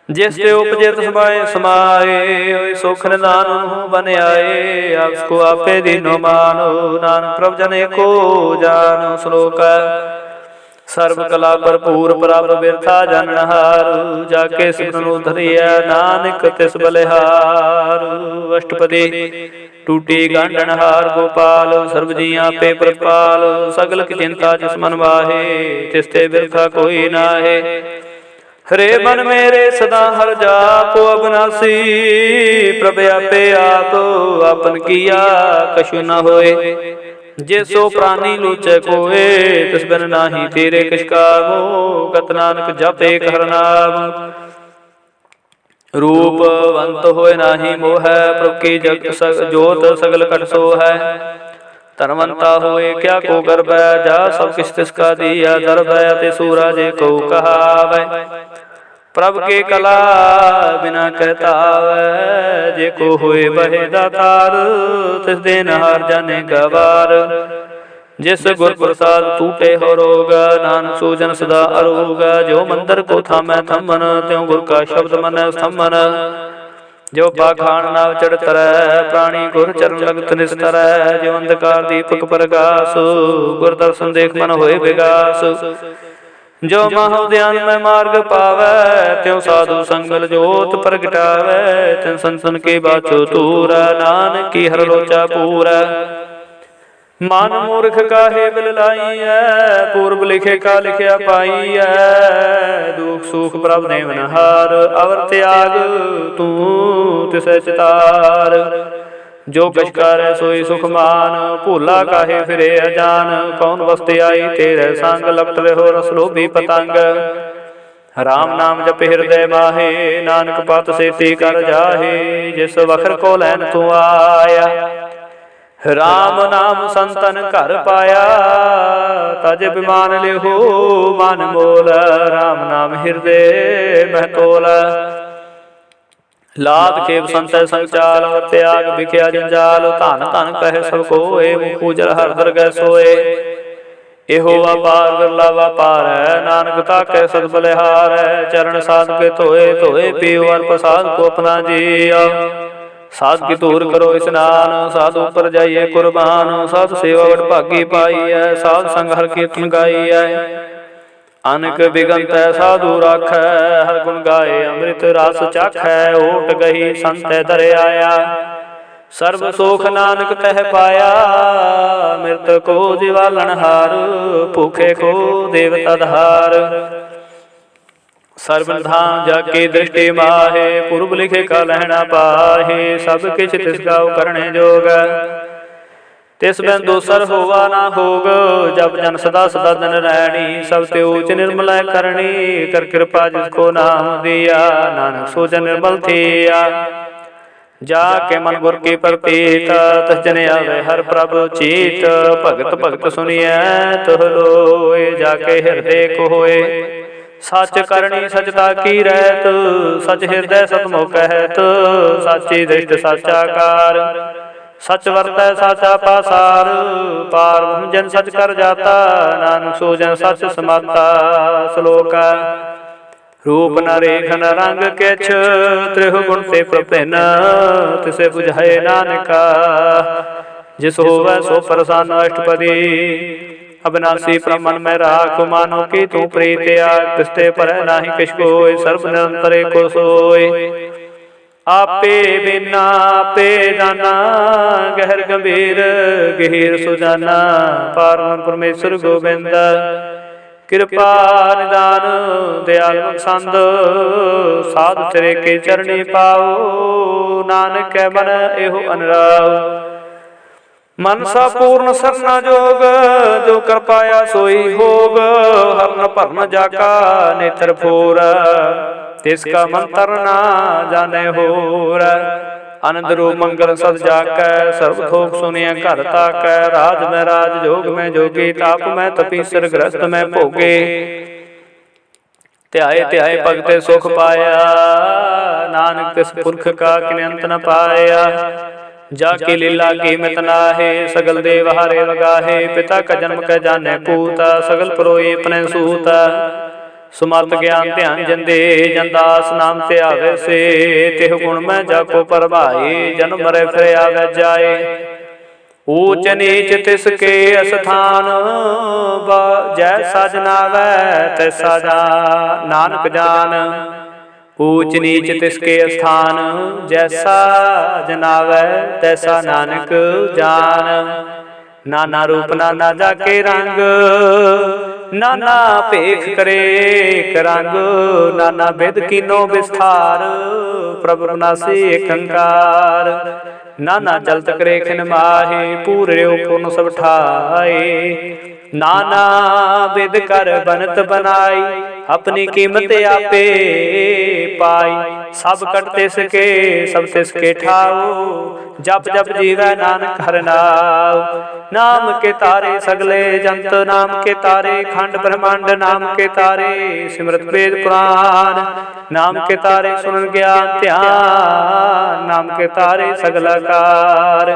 जिस ते उपजे समाए समाए। सुख निदान बन आए, आपको आपे दीनो मानो। नानक प्रभ जन को जानो श्लोक, सर्व कला भरपूर प्रभ बिरथा जनहार। जाके सिमरनु धरिया, नानक तिस बलिहार। अष्टपदी टूटी गांडनहार गोपाल, सर्व जियां पे प्रतिपाल। सगल की चिंता जिस मन वाहे, तिस ते बिरथा कोई नाहे। हरे मन मेरे सदा हर जाप, अविनाशी प्रभ आपे आप। आपन किया कछु न होए, जे सो प्राणी लूचै कोए। तिस बिन नाही तेरे किछ कामो, कत नानक जप एक हर नाम। रूपवंत होए नाही मोह, प्रभ की जग जोत सगल कट सोहै। धनवंता होए क्या को गर्भ, जा सब किस तिसका दिया दर्भ। ते सूरा जे को कहावै, प्रभ के कला बिना कहता वै। जे को होए बहे दातार, तिस देन हार जाने गवार। जिस गुर प्रसाद टूटे हो रोग, नानक सूजन सदा अरोग। जो मंदिर को थामै थमन, त्यों गुर का शब्द मन स्तंभन। जो पाखान नाव चढ़ तरੈ, प्राणी गुर चरण लगत निस्तरै। जो अंधकार दीपक प्रकाश, गुर दर्शन देख मन होए विगास। जो माहु ध्यान में मार्ग पावै, त्यों साधु संगल जोत प्रगटावै। तिन संतन के बाचो तूर, नानक की हर लोचा पूर। मन मूर्ख काहे बिल लाइਐ, पूर्व लिखे का लिखिया पाइਐ। दुख सुख प्रभ देवन हार, अवर त्याग तू तिसै चितार। जो कछ करै सोई सुख मान, भूला काहे फिरे अजान। कौन वस्ते आई तेरे संग, लपट रहो रस लोभी पतंग। राम नाम जप हृदय माहे, नानक पत सेती कर जाहे। जिस वखर को लैन तू आया, राम नाम संतन घर पाया। तज बिमान लिहो मन मोल, राम नाम हृदय मह तोल। लाद खेप संत संचाल, और त्याग बिख्या जंजाल। धन धन कहे सब कोय, मुख उजल हर दरगह सोए। एहो व्यापार बिरला व्यापार है, नानक ताकै सद बलिहार है। चरण साध के धोए धोए पीओ, और प्रसाद को अपना जिया। साध की तूर करो स्नान, साधु पर जाइए कुर्बान। साध सेवा वड भागी पाई है, साध संग हर कीर्तन गाई है। अनक बिगंत साधु राखै, हर गुण गाए अमृत रस चाखै। ओट गही संत दर आया, सर्व सुख नानक तह पाया। मृत को दिवालन हार, भूखे को देवता धार। सर्व धाम जाके दृष्टि माहे, पूर्व लिखे का लहना पाहे। सब किछ तिसका करने जोग, तिस बिन दूसर होवा ना होग। जब जन सदा सदा दिन रहनी, सब ते ऊच निर्मल करनी। कर कृपा जिसको नाम दिया, नानक सो जन निर्मल थिया। जाके मन गुर की प्रतीत, तस जन आवे हर प्रभ चीत। भगत भगत सुनिए तुह लोए, जाके हृदय को होए। सच करनी सचता की रहत, सच हृदय सतमो कहत। साची दृष्ट साचा कार, सच वर्तै साचा पासार। पार जन सच कर जाता, नानक सो जन सच समाता। श्लोक रूप न रेख न रंग किछ, त्रिहु गुण से प्रभिन्न। तिसे बुझाए नानका, जिस होवै सो प्रसन्न। अष्टपदी अविनाशी ब्रह्मन में राख, मानो की तू प्रीत आग। तिसते पर नाही किछ कोय, सर्व निरंतर को सोय। आपे बिना आपे जाना, गहर गंभीर गहीर सुजाना। पारम परमेश्वर गोबिंद, कृपा निदान दयाल संद। साधु तेरे के चरणी पाओ, नानक कै मन एहो अनुराग। मनसा पूर्ण सरना जोग, जो कर पाया सोई होग। हरन भरन जाका नेत्र फोर, तिसका मंत्र ना जाने होर। आनंद रूप मंगल सद जाकै, सर्व थोक सुनिया घर ताकै। राज में राज, जोग में जोगी, ताप में तपीसर, ग्रस्त में भोगे। ध्याए ध्याए भगते सुख पाया, नानक तिस पुरख का किन्यंत न पाया। जाके लीला की मित नाहे, सगल देव हारे लगाहे। पिता का जन्म कै जाने पूता, सगल परोए अपने सूता। सुमत ज्ञान ध्यान जंदे, जनदास नाम ते आवे से। तिह गुण में जाको परभाए, जन्म मरे फिर आवे जाए। ऊच नीच तिसके अस्थान, जैसा जनावै तैसा जान। नानक जान ऊच नीच तिसके स्थान, जैसा जनावै तैसा नानक जान। नाना रूप नाना जाके रंग, नाना भेख करे करंग। नाना विद कीनो विस्तार, प्रभु नासी एकंकार। नाना चलत करे खिन माहे, पूरे पूर्ण सब ठाए। नाना विद कर बनत बनाई, अपनी कीमत आपे पाई। सब कट तिसके सब तिसके ठाओ, जप जप जीवै नानक हर नाम। नाम के तारे सगले जंत, नाम के तारे खंड ब्रह्मांड। नाम के तारे सिमरत वेद पुराण, नाम के तारे सुन ज्ञान ध्यान। नाम के तारे सगलकार,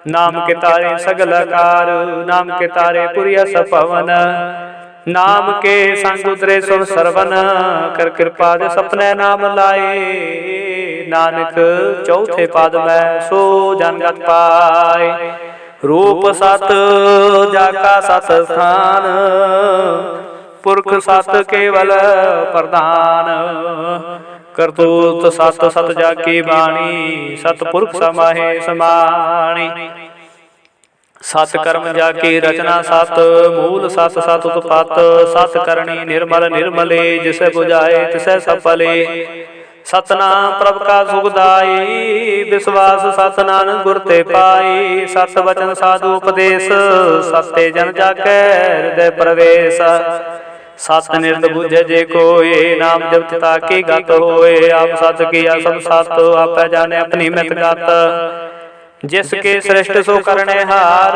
नाम के तारे सगलकार। नाम के तारे पुरिया सपवन, नाम के संग उतरे सुन सरवन। कर कृपा जो सपने नाम लाए, नानक चौथे पाद में सो जनगत पाए। रूप सत जाका सत स्थान, पुरख सत केवल प्रधान। करतूत सत सत जाकी बाणी, सतपुरख समाहे समाणी। सत कर्म जाकी रचना सत, मूल सत सत उत्पत। सत करणी निर्मल निर्मले, जिसे बुझाए तिसे सफले। सतनाम प्रभ का सुखदाई, विश्वास सत नानक गुर ते पाई। सत वचन साधु उपदेश, सत्य जन जाके हृदय प्रवेश। सत निर्द बुझे जे कोय, नाम जप ताकि गत होए। आप सत किया सब सत, आप जाने अपनी मित गत। जिसके श्रेष्ठ सो करने हार,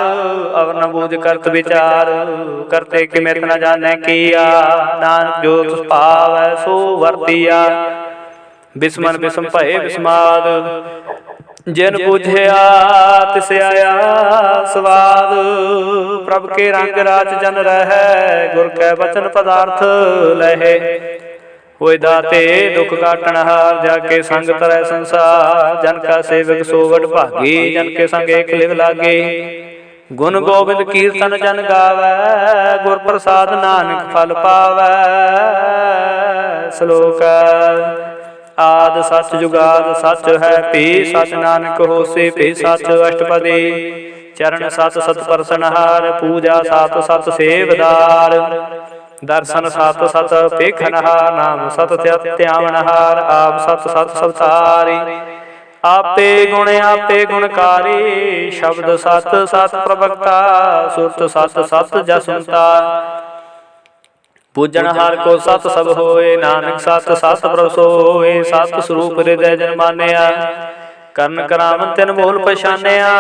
अवर न बूझ करत विचार। करते कि मित न जाने किया, नानक जो तुस पावै सो वर्तिया। बिस्मन बिस्म भये बिस्माद, जिन बुझिया तिसे आया स्वाद। प्रभ के रंग राज जन रहै, गुर कै वचन पदार्थ लहे। होय दाते दुख काटन हार, जाके संग तरह संसार। जन का सेवक सो वड भागी, जन के संग एक लिव लागे। गुण गोबिंद कीर्तन जन गावै, गुर प्रसाद नानक फल पावै। श्लोक आद सच जुगाद सच है भी सच, नानक होसी भी सच। अष्टपदी चरण सत सत परसनहार, पूजा सत सत सेवदार। दर्शन सत सत पेखनहार, नाम सत त्यावनहार। आप सत सत सवतारी, आपे गुणकारी। शब्द सत सत प्रवक्ता, सुरत सत सत जसुनता। पूजनहार को सत सब होए, नानक सत सत प्रभ सोए। सत स्वरूप हृदय जन मानिया, करण करावन तिन मोल पछानिया।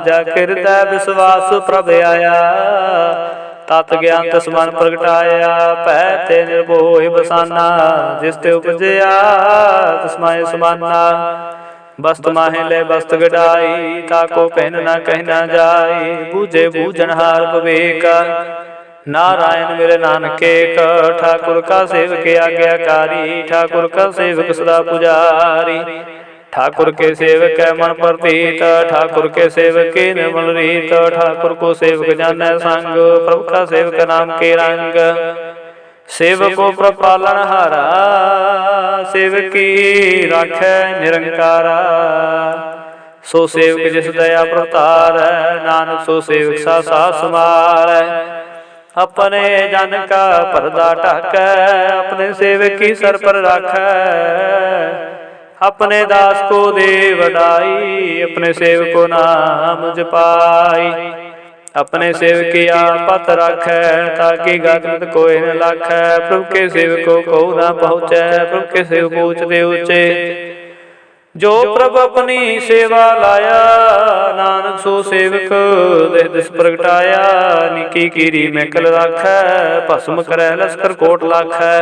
जाके हृदय विश्वास प्रभ आया, तत ज्ञान तिस मन प्रगटाया। पै ते निर्भोय बसाना, जिस ते उपजया तिस माहे समाना। बस्त माहे ले बस्त गडाई, ताको पहन न कह न जाई। बूझे बूझनहार विवेक, नारायण मेरे नानक एक। ठाकुर का सेवक आज्ञाकारी, ठाकुर का सेवक सदा पुजारी। ठाकुर के सेवक है मन प्रतीत, ठाकुर के सेवक के निर्मल रीत। ठाकुर को सेवक जाने संग, प्रभु का सेवक नाम के रंग। सेवको प्रपालन हारा, सेवक की राखै निरंकारा। सो सेवक जिस दया प्रतार, नानक सो सेवक सा सा समार। अपने जन का पर्दा ढाकै, अपने सेवक की सर पर राखै। अपने दास को दे वडाई, अपने सेवक को नाम जपाई। अपने सेवक की आपत राखै, ताकि गत कोई न लाखै। प्रभु के सेवकों को न पहुँचै, प्रभु के सेवक ऊंचे ऊंचे। जो प्रभु अपनी सेवा लाया, नानक सो सेवक देह दिस प्रगटाया। निकी कीरी में कल राखै, भस्म करै लश्कर कोट लाखै।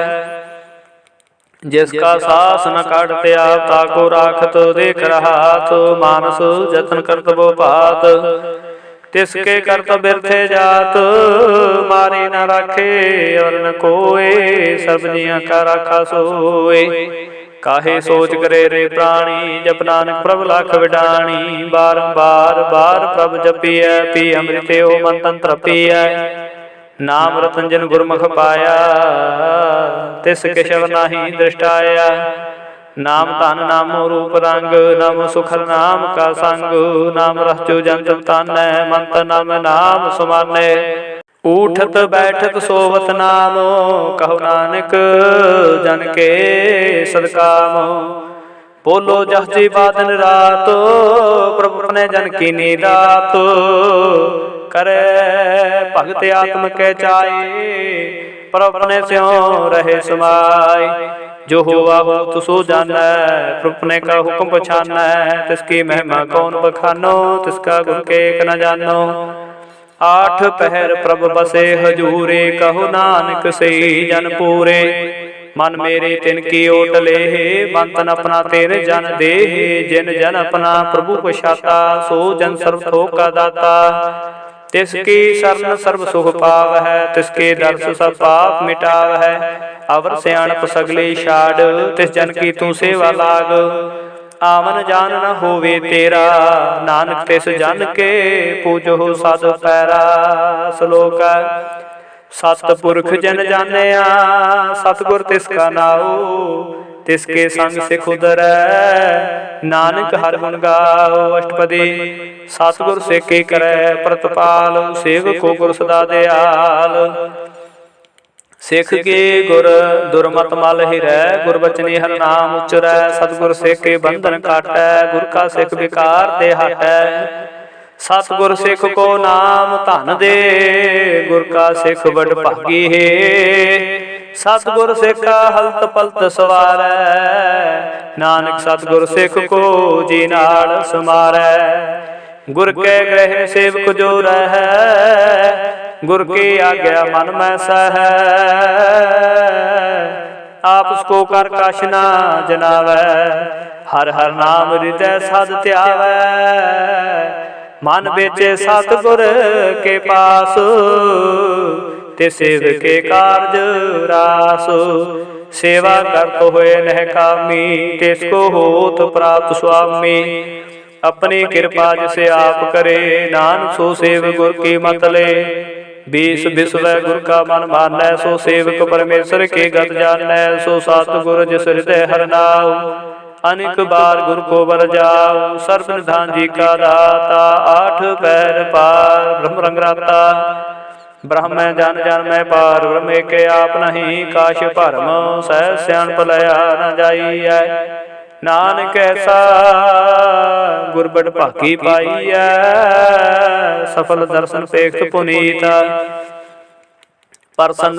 जिसका सास न काटते आप, ताको राखत देख रहा। तो मानस जतन करतबो भात, तिसके करत बिरथे जात। मारे न राखे और न कोय, सब जिया का राखा सोए। काहे सोच करे रे प्राणी, जप नानक प्रभ लाख विडाणी। बारंबार बार प्रभ जपिय, पी अमृत हो मन तन तृपिय। नाम रतन जन गुरमुख पाया, तिस केशव नाही दृष्टाया। नाम धन नामो रूप रंग, नाम सुखर नाम का संग। नाम रचो जंत तानै, मंत नाम नाम सुमानै। उठत बैठत सोवत नाम, कहो नानक जन के सदकाम। बोलो जस जी बादन रात, प्रभु अपने जन की नीदात। करे भगत आत्म के चाए, पर अपने स्यों रहे समाय। जो हुआ हो तो सो जानै, प्रभु अपने का हुक्म पछानै। तिसकी महिमा कौन बखानो, तिसका गुण के न जानो। आठ पहर प्रभ बसे हजूरे, कहो नानक सही जन पूरे। मन मेरे तिनकी ओट लेहे, मन तन अपना तेरे जन देहे। जिन जन अपना प्रभु पछाता, सो जन सर्व थोक का दाता। तिसकी शरण सर्व सुख पाव है, तिसके दर्श सब पाप मिटाव है। अवर सियाणप सगले छाड़, तिस जन की तू सेवा लाग। आवन जान न होवे तेरा, नानक तिस जन के पूजो सद पैरा। श्लोक सतपुरख जन जानिया, सतगुर तिसका नाओ। तिसके संग सिख उदरै, नानक हर गुण गाओ। अष्टपदी सतगुर सेके करै प्रतपाल, सेवक को गुर सदा दयाल। सिख के गुर दुरमत मल हिरै, गुर बचनी हर नाम उचरै। सतगुर सेके बंधन काटै, गुर का सिख विकार ते हटै। सतगुर सिख को नाम धन दे, गुर का सिख बड़ भागी है। सतगुर सिख हलत पलत सवारै, नानक सतगुर सिख को जी नाल समारै। गुर के ग्रह सेवक जो रहै, गुर की आज्ञा मन में सहै। आप उसको कर कछ न जनावै, हर हर नाम हृदय साध त्यावै। मन बेचे सतगुर के पास, ते सेवक के कारज रास। सेवा करत होए नह कामी, तिसको होत प्राप्त स्वामी। अपनी कृपा जिसे आप करे, नानक सो सेव गुर की मत ले। बीस विश्व गुर का मन मानै, सो सेवक परमेश्वर के गत जानै। सो सतगुर जिस हृदय हर नाउ, अनेक बार गुर को बर जाओ। सर्व निधान जी का दाता, आठ पैर पार ब्रह्म रंगराता। ब्रह्म जन जन में पार ब्रह्म के आप नहीं, काश भरम सह सियान पलया न जाइए। नानक ऐसा गुरबड़ भागी पाइयै, सफल दर्शन पेख पुनीता। परसन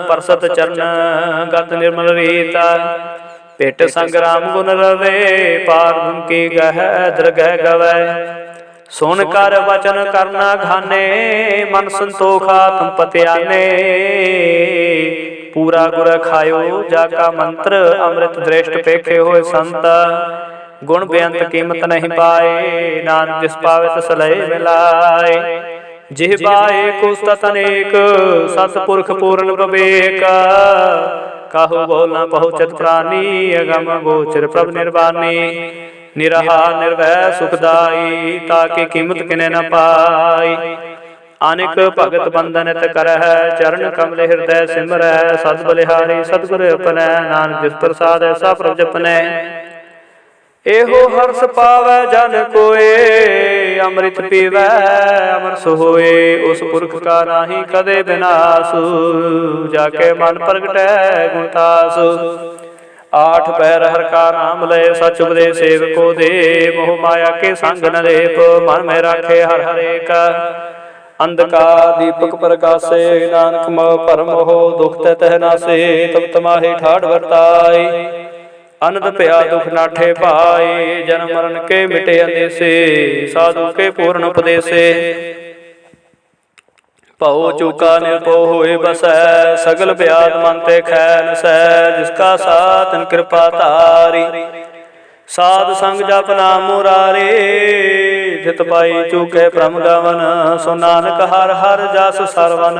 परसत चरण गत निर्मल रीता, पेट संग्राम गुण रवे। पार की गह दरगह गवै, सुन कर वचन करना घाने। मन संतोखा तुम पतियाने, पूरा गुर खायो जाका मंत्र। अमृत दृष्ट पेखे होए संत, गुण बेअंत कीमत नहीं पाए। नानक जिस पावे तिस लय मिलाए, जिह्वाए कुस्तत अनेक। सतपुरख पूर्ण विवेक, काहू बोल न पहुँचत प्राणी। अगम गोचर प्रभ निर्वाणी, निरहा निर्भय सुखदाई। ताकि कीमत किने न पाई, अनेक भगत बंधन नित करह। चरण कमल हृदय सिमरह, सद बलिहारी सतगुर अपनै। नानक जिस प्रसाद ऐसा प्रभ जपनै, एहो हर्ष पावै जन कोय। अमृत पीवै अमर सोए, उस पुरख का नाही कदे बिनासु। जाके मन प्रगटै गुणतास, आठ पैर हर का नाम लय। सच उपदेश सेवको दे, मोह माया के संग न लेप। मन में राखे हर हरे का, अंधकार दीपक प्रकाशे। नानक मोह परम हो, दुख तह नासे। तब तमाहे ठाठ वर्ताई, अनंद भया दुख नाठे पाए। जन्म मरण के मिटे अंदेसे, साधु के पूर्ण उपदेसे। भव चूका निर्भो होए बसै, सगल ब्याद मन ते खैन सै। जिसका साथ कृपा तारी, साध संग जप नाम मुरारे। जित पाई चूके भ्रम गवन, सो नानक हर हर जस सरवन।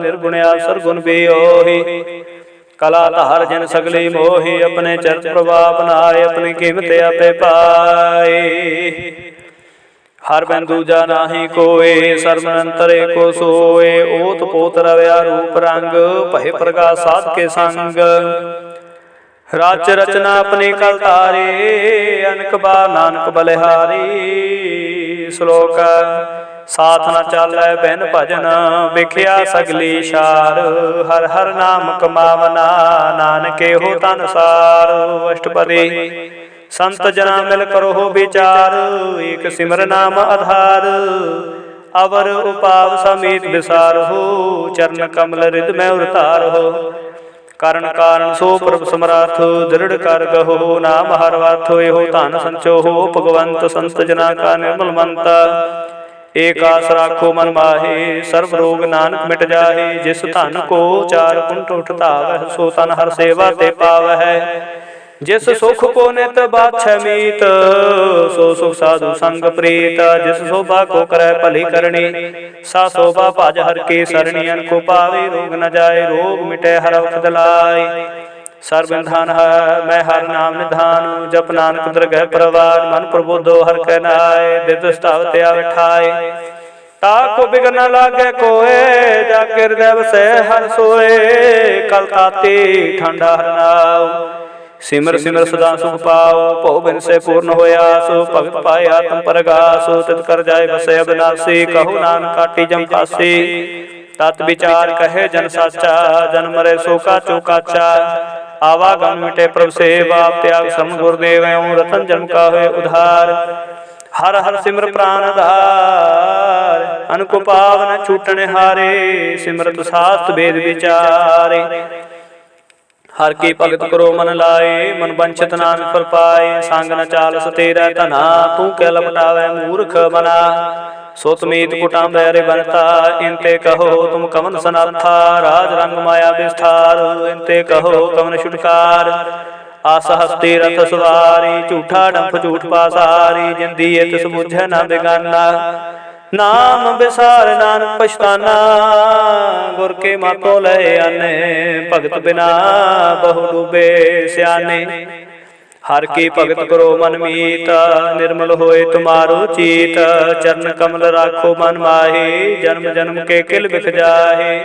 निर्गुणया सरगुण बियोहि, कला धार जिन सगली मोहि। अपने चरित प्रभाव बनाए, अपनी कीमत आपे पाए। हर बिन दूजा नाही कोय, सर्वनंतरे को सोए। ओत पोत रव्या रूप रंग, भय प्रकाश साध के संग। राज रचना अपनी कल तारे, अनक बार नानक बलिहारी। श्लोक साथ न चालै बिन भजन, बिख्या सगली शार। हर हर नाम कमावना, नानके हो तन सार। अष्टपदी संत जना मिल करो हो विचार। एक सिमर नाम आधार, अवर उपाव समीत विसार हो। चरण कमल हृद में उतार हो, कारण कारण सो प्रभ समराथ। दृढ़ कर गहो नाम हर वाथ, हो धन संचो हो भगवंत। संत जना का निर्मल मंत, एक आस राखो मन माहे। सर्व रोग नानक मिट जाहे, जिस धन को चार कुंठ उठतावह। सो तन हर सेवा ते पावह, जिस सुख को नित बाछै मीत। सो सुख साधु संग प्रीत, जिस शोभा को करे भली करनी। सा शोभा भज हर की सरणी, को पावे रोग न जाए। रोग मिटे हर औषध लाई, सर्व निधान है मैं हर नाम निधान। जप नानक दरगह परवार, मन प्रबोधो हर के नाय। दिव्य ठाए, ताको बिघन न लागे कोय। जाके हृदय बसे हर सोए, कल ताती ठंडा हर नाव। सिमर सिमर सदा सुख पाओ, भो बिन से पूर्ण होया। सो भगत पाए आत्म परगासो, तित कर जाए बसे अविनाशी। कहो नानक काटी जम फांसी, तत् विचार कहे जन साचा। जन मरे सो का चौकाचा, आवागम मिटे प्रभु सेवा। त्याग सम गुरुदेव रतन जन्म का है उधार। हर हर सिमर प्राण धार, अनको पावन छूटने हारे। सिमरत शास्त्र वेद विचारे, हर की भगत करो मन लाए। मन वंचित नानक फल पाए, संग न चाल सतेरा धना। तू क्या लपटावे मूर्ख बना, सोतमीत कुटाम रे बनता। इनते कहो तुम कवन सनाथा, राज रंग माया विस्तार। इनते कहो कवन छुटकार, आस हस्ती रथ सवारी। झूठा डंफ झूठ पासारी, जिंदी तिस बुझै न बिगाना। नाम बिसार नानक पछताना, गुर के मातो लय आने। भगत बिना बहु डूबे सियाने, हर की भगत करो मन मीत, निर्मल होए तुम्हारो चीत। चरण कमल राखो मन माहे, जन्म जन्म के किल बिख जाहे।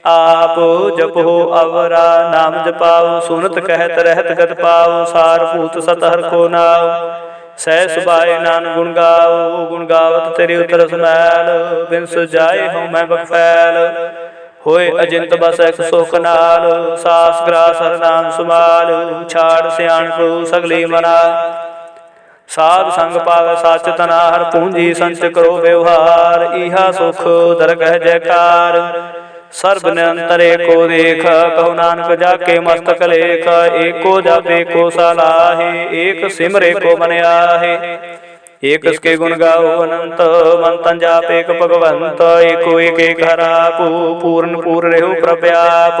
आप जपो अवरा नाम जपाओ, सुनत कहत रहत गत पाओ। सार पूत सतहर को नाव, सह सुबाए नान गुण गाओ। गुण गावत तेरी उतरस मैल, बिन सुजाए हूँ मैं बखफैल। होए अजिंत बस एक सुख नाल, सास ग्रास हर नाम सुमाल। छाड़ सियाण को सगली मना, साध संग पावे साच तना। हर पूंजी संच करो व्यवहार, इहा सुख दरगह जयकार। सर्ब निरंतर एको देख, कहो नानक जाके मस्तक लेख। एको जापे को सलाहे, एक सिमरे को मन आहे। एक इसके गुण गाओ अनंत, मन तन जाप एक भगवंत। एको एक एक हरापु, पूर्ण पूर्ण रेहु प्रव्याप।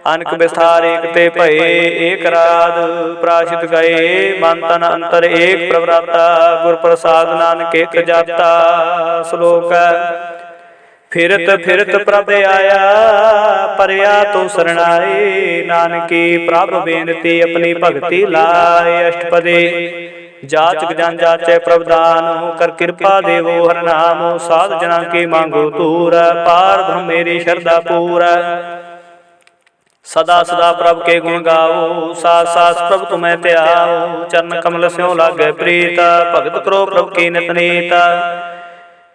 अनक विस्तार एक ते भये, एक राध प्राशित गए। मन तन अंतर एक प्रवृत्ता, गुर प्रसाद नानक एक जाता। श्लोक फिरत फिरत प्रभ आया, परया तो शरणाए। नानकी प्रभ बेनती अपनी भगति लाए। अष्टपदी जाचक जन जाचै प्रभदान, कर कृपा देवो हर नाम। साध जना की मांगो दूर, पार ब्रह्म मेरी शरदा पूरा। सदा सदा प्रभ के गुण गाओ, सास सास प्रभ तुम्हें त्याओ। चरण कमल स्यों लागे प्रीत, भगत करो प्रभ की नित नीत।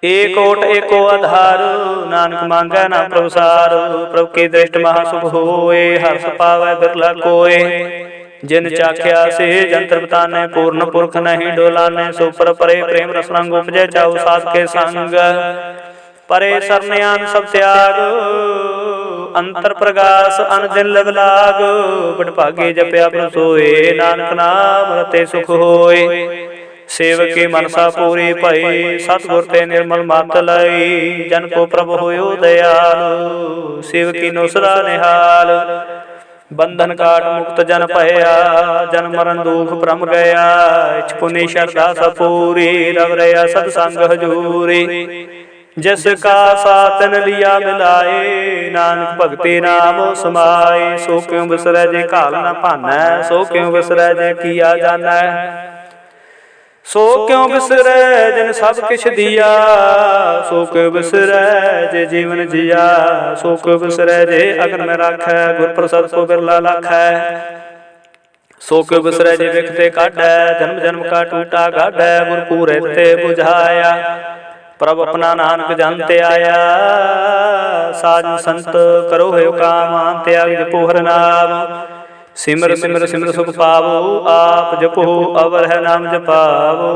एक ओट एको आधार, नानक मांगै ना प्रभु सार। प्रभु की दृष्टि महासुख होए, हर्ष पावै बिरला कोय। जिन चाख्या से जंत्र बताने, पूर्ण पुरख नहीं डोलाने। सो पर परे प्रेम रस रंग उपजै, चाहु साध के संग। परे सरनयान सब त्याग, अंतर प्रगास अन दिन लग लाग। बड़ भागे जपया प्रभु सोए, नानक नाम रते सुख होए। सेवक की मनसा पूरी भई, सतगुर ते निर्मल मत लई। जन को प्रभु होयो दयाल, सेवक की नोसरा निहाल। बंधन काट मुक्त जन पया, जन मरण दुख भ्रम गया। इछ पुनि श्रद्धा सपूरी, रव रया सतसंग हजूरी। जिसका सातन लिया मिलाए, नानक भगति नाम समाए। सो क्यों बिसरै जे काल न भानै, सो क्यों बिसरै जे किया जानै। सो क्यों बिसरै जिन सब किछ दिया, सो क्यों बिसरै जे जीवन जिया। सो क्यों बिसरै जे अगन में राखै, गुर प्रसाद को बिरला लाखै। सो क्यों बिसरै जे विखते काढै, जन्म जन्म का टूटा गाढै। गुर पूरे ते बुझाया, प्रभ अपना नानक जन ते आया। साजन संत करो है काम, त्याग जपो हर नाम। सिमर सिमर सिमर सुख पावो, आप जपो अवर है नाम जपावो।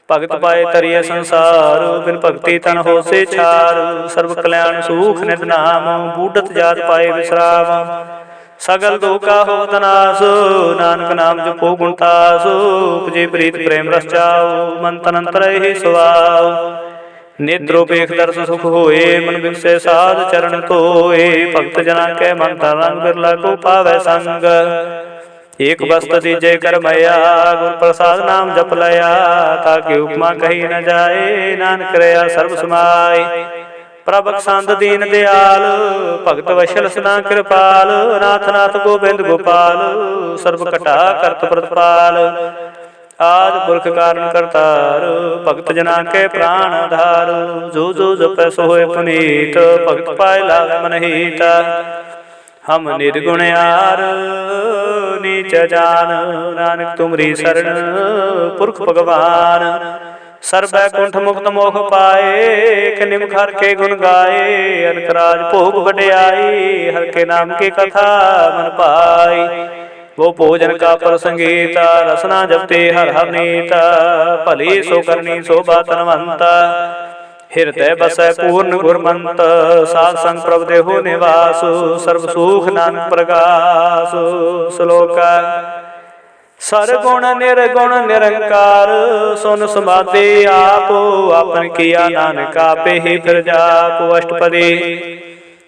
भगत पाए तरिय संसार, बिन भक्ति तन हो से छार। सर्व कल्याण सुख नित नाम, बूढ़त जात पाए विश्राम। सगल दुखा हो तनास, नानक नाम जपो गुणतास। उपजे प्रीत प्रेम रस चाओ, मन तन अंतर ही सुवाओ। नेत्रोपेख दर्श सुख होए, मन बिगसे साध चरण धोए। भक्त जना के मन तरंग, बिरला को पावै संग। एक बस्त दीजे कर मया, गुर प्रसाद नाम जप लया। ताकि उपमा कही न जाए, नानक रया सर्व समाय। प्रभु संत दीन दयाल, भगत वशल सना कृपाल। नाथ नाथ गोबिंद गोपाल, सर्व कटा करत प्रतिपाल। आद पुरख कारण करतार, भगत जना के प्राण आधार। जो जो जपै सो होय पुनीत, भगत पाए लागे मन हीत। हम निर्गुण यार नीच जान, नानक तुमरी शरण पुरख भगवान। सर्वै कुंठ मुक्त मोह पाए, निमख हर के गुण गाए। अनकराज भोग बड़ियाई, हर के नाम की कथा मन पाई। वो भोजन का प्रसंगीता, रसना जपते हर हर नीता। भली सो करनी शोभा तनवंता, हृदय बसै पूर्ण गुरमंत। साध संग प्रभ देहो निवास, सर्व सुख नानक प्रकाश। श्लोक सरगुण निर्गुण निरंकार, सुन समाधि आप। आपन किया नानक आपे ही फिर जाप। अष्टपदी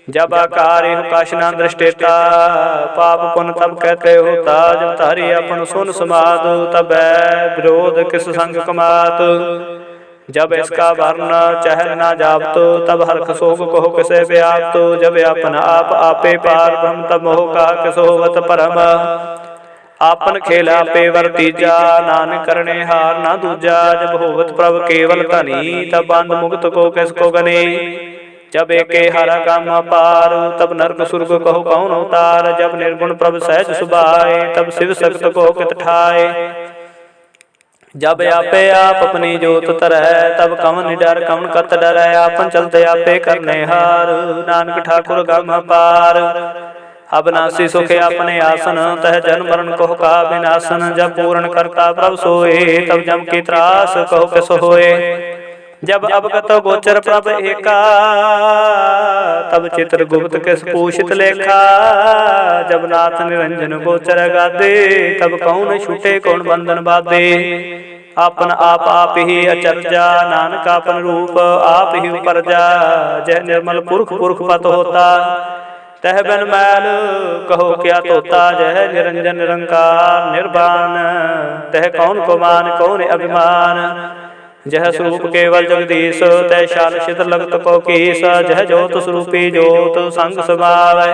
जब आकारे हो काश ना दृष्टेता, पाप पुन तब कहते होता। जब तारी अपन सुन समाद, तब विरोध किस संग कमात। जब इसका वर्ण चहल ना जाप, तब हर्ष शोक कहो किसे व्याप्त। जब अपन आप आपे पार ब्रह्म, तब मोह का किस होवत परम। आपन खेल आपे वरतीजा, नानक करने हार ना दूजा। जब होवत प्रभ केवल धनी, तब बंद मुक्त को किसको गने। जब एके हरा काम अपार, तब नरक सुरग कहो कौन उतार। जब निर्गुण प्रभ सहज सुभाए, तब शिव सक्त को कित ठाए। जब आपे आप अपनी जोत तरह, तब कवन निडर कवन कत डर। आपन चलते आपे करने हार, नानक ठाकुर गम अपार। अबनासी सुख अपने आसन, तह जन्म मरण कहो का विनाशन। जब पूर्ण करता प्रभ सोए, तब जम की त्रास कहो किस होए। जब अवगत गोचर प्रभ एका, तब चित्र गुप्त किस पूषित लेखा। जब नाथ निरंजन गोचर गादे, तब कौन छूटे कौन बंधन बाधे। आपन आप ही अचरजा, नानक आपन रूप आप ही उपरजा। जय निर्मल पुरख पुरख पत होता, तह बिन मैल कहो क्या तोता। जय निरंजन निरंकार निर्वाण, तह कौन को मान कौन अभिमान। जह स्वरूप केवल जगदीश, तह शाल शीतल लगत को कीस। जह ज्योत स्वरूपी ज्योत संग समावै,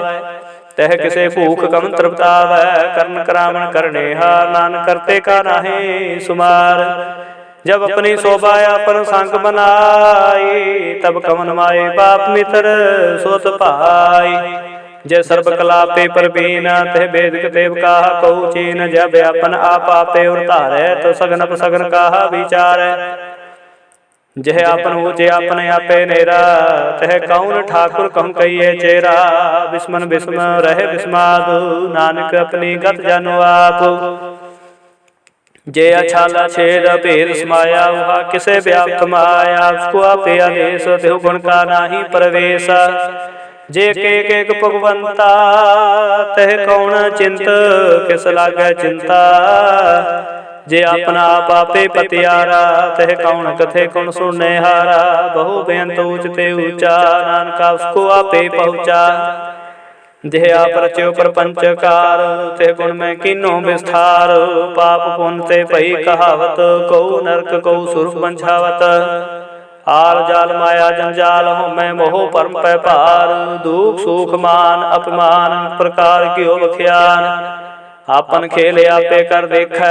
तह किसे भूख कम तृप्तावै। कर्ण करावण करने हार, नानक करते का नाहे सुमार। जब अपनी शोभा अपन संग बनाई, तब कवन माए बाप मित्र सोत पाई। जय सर्व कला पे परवीन, तह वेद देव कहा कहु चीन। जब अपन आप आपे उतारे, तो सगन सगन कहा विचार। जह आपन ऊँचे अपने आपे नेरा, तह कौन ठाकुर कहूँ कहिए चेरा। बिस्मन बिस्म रहे बिस्मादु, नानक अपनी गत जानो आप। जे अछाला छेद भेद समाया, वहा किसे व्याप्त माया। उसको आपे आदेश, देव गुण का नाही प्रवेश। जे के भगवंता, तह कौन चिंत किस लागे चिंता। जे अपना आप आपे पतियारा, तह कौन कथे कौन सुनने हारा। बहु बेअंत ऊंचते ऊंचा, नानका उसको आपे पहुँचा। देह आप रच्यो प्रपंचकार, ते गुण में किन्नो विस्तार। पाप पुण्य ते भई कहावत, कौ नरक कौ सुर पंछावत। आर जाल माया जंजाल हो मैं मोह परम पै पार। दुख सुख मान अपमान प्रकार की हो बख्यान। आपन खेल आपे कर देखै,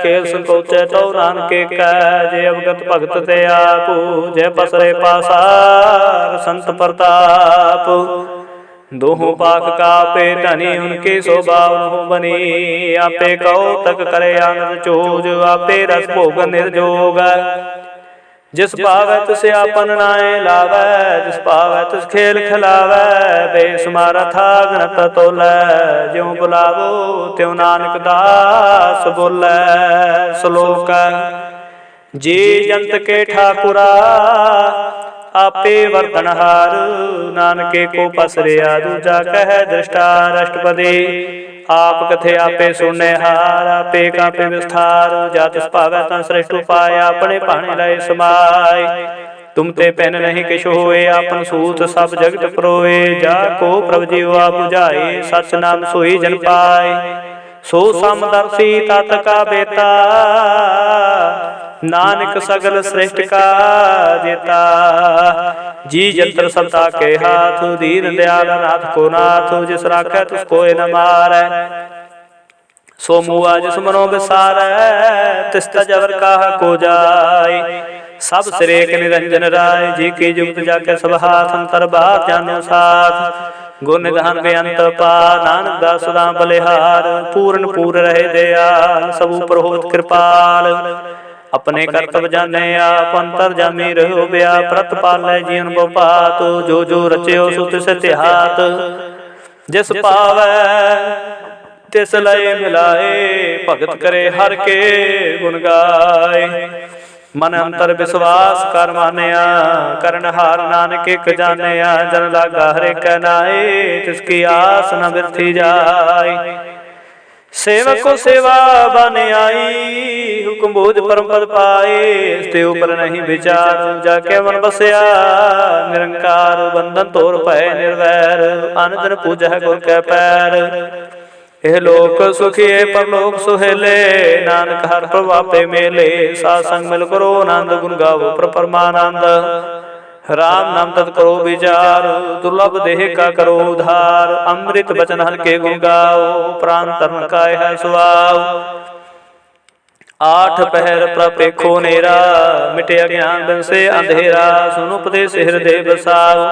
खेल संकोचे तो नानके कै। जे अवगत भगत ते आपू, जय पसरे पासार संत प्रताप। दोहों पाख का पे धनी, उनकी शोभा उन्हों बनी। आपे कहो तक करे आनंद चोज, आपे रस भोग निर्जोग। जिस पावै तुसे आपन नाए लावै, जिस पावै तुस खेल खिलावै। बेसुमारा था घनत तोलै, ज्यों बुलावो त्यों नानक दास बोलै। श्लोक जी जंत के ठाकुरा, आपे वर्तनहार। नानके को पसरिया, दूजा कह दृष्टा अष्टपदी। आप कथे आपे सुने हार, आपे कापे विस्तार। जात पावै तन श्रेष्ठ उपाय, अपने पाने लय समाय। तुम ते पैन नहीं किश होए, आपन सूत सब जगत परोए। जाको प्रभु जीव आप बुझाए, सच नाम सोई जन पाए। सो समदर्शी तात का बेता, नानक सगल श्रेष्ठ का जेता। जी जंत्र सबता के हाथ, दीन दयाल नाथ को नाथ। जिस राखै तुस कोय न मारै, सो मुआ जिस मनो बिसारै। तिस तजवर काह को जाय, सब सिरे के निरंजन राय। जी की जुगत जाके सब हाथ, अंतर बात जानो साथ। गुण निधान बेअंत पार, नानक दास सदा बलिहार। पूर्ण पूर रहे दयाल, सब ऊपर होत कृपाल। अपने कर्तव्य जाने आप, अंतर जामी रहो ब्या। प्रत पालै जीवन बोपात, जो जो रच्यो सो तिस तिहात। जिस पावै तिस लय मिलाए, भगत करे हर के गुण गाय। मन अंतर विश्वास कर मानिया, करण हार नानक एक जानिया। जन लागा हरे कै नाए, तिसकी आस न बिरथी जाय। सेवक को सेवा बन आई, हुक्म बोझ परम पद पाए। इसते ऊपर नहीं विचार, जाके मन बसया निरंकार। बंधन तोड़ पाए निर्वैर, अनदन पूजा गुर कै पैर। एह लोक सुखिए परलोक सुहेले, नानक हर प्रभापे मेले। सात संग मिल करो आनंद, गुण गावो पर परमानंद। राम नाम तत् करो विचार, दुर्लभ देह का करो उधार। अमृत बचन हल्के गुण गाओ, प्राण तरण का है सुआओ। आठ पहर प्रपेखो नेरा, मिटे अज्ञान बिन से अंधेरा। सुनो उपदेश हृदय बसाओ,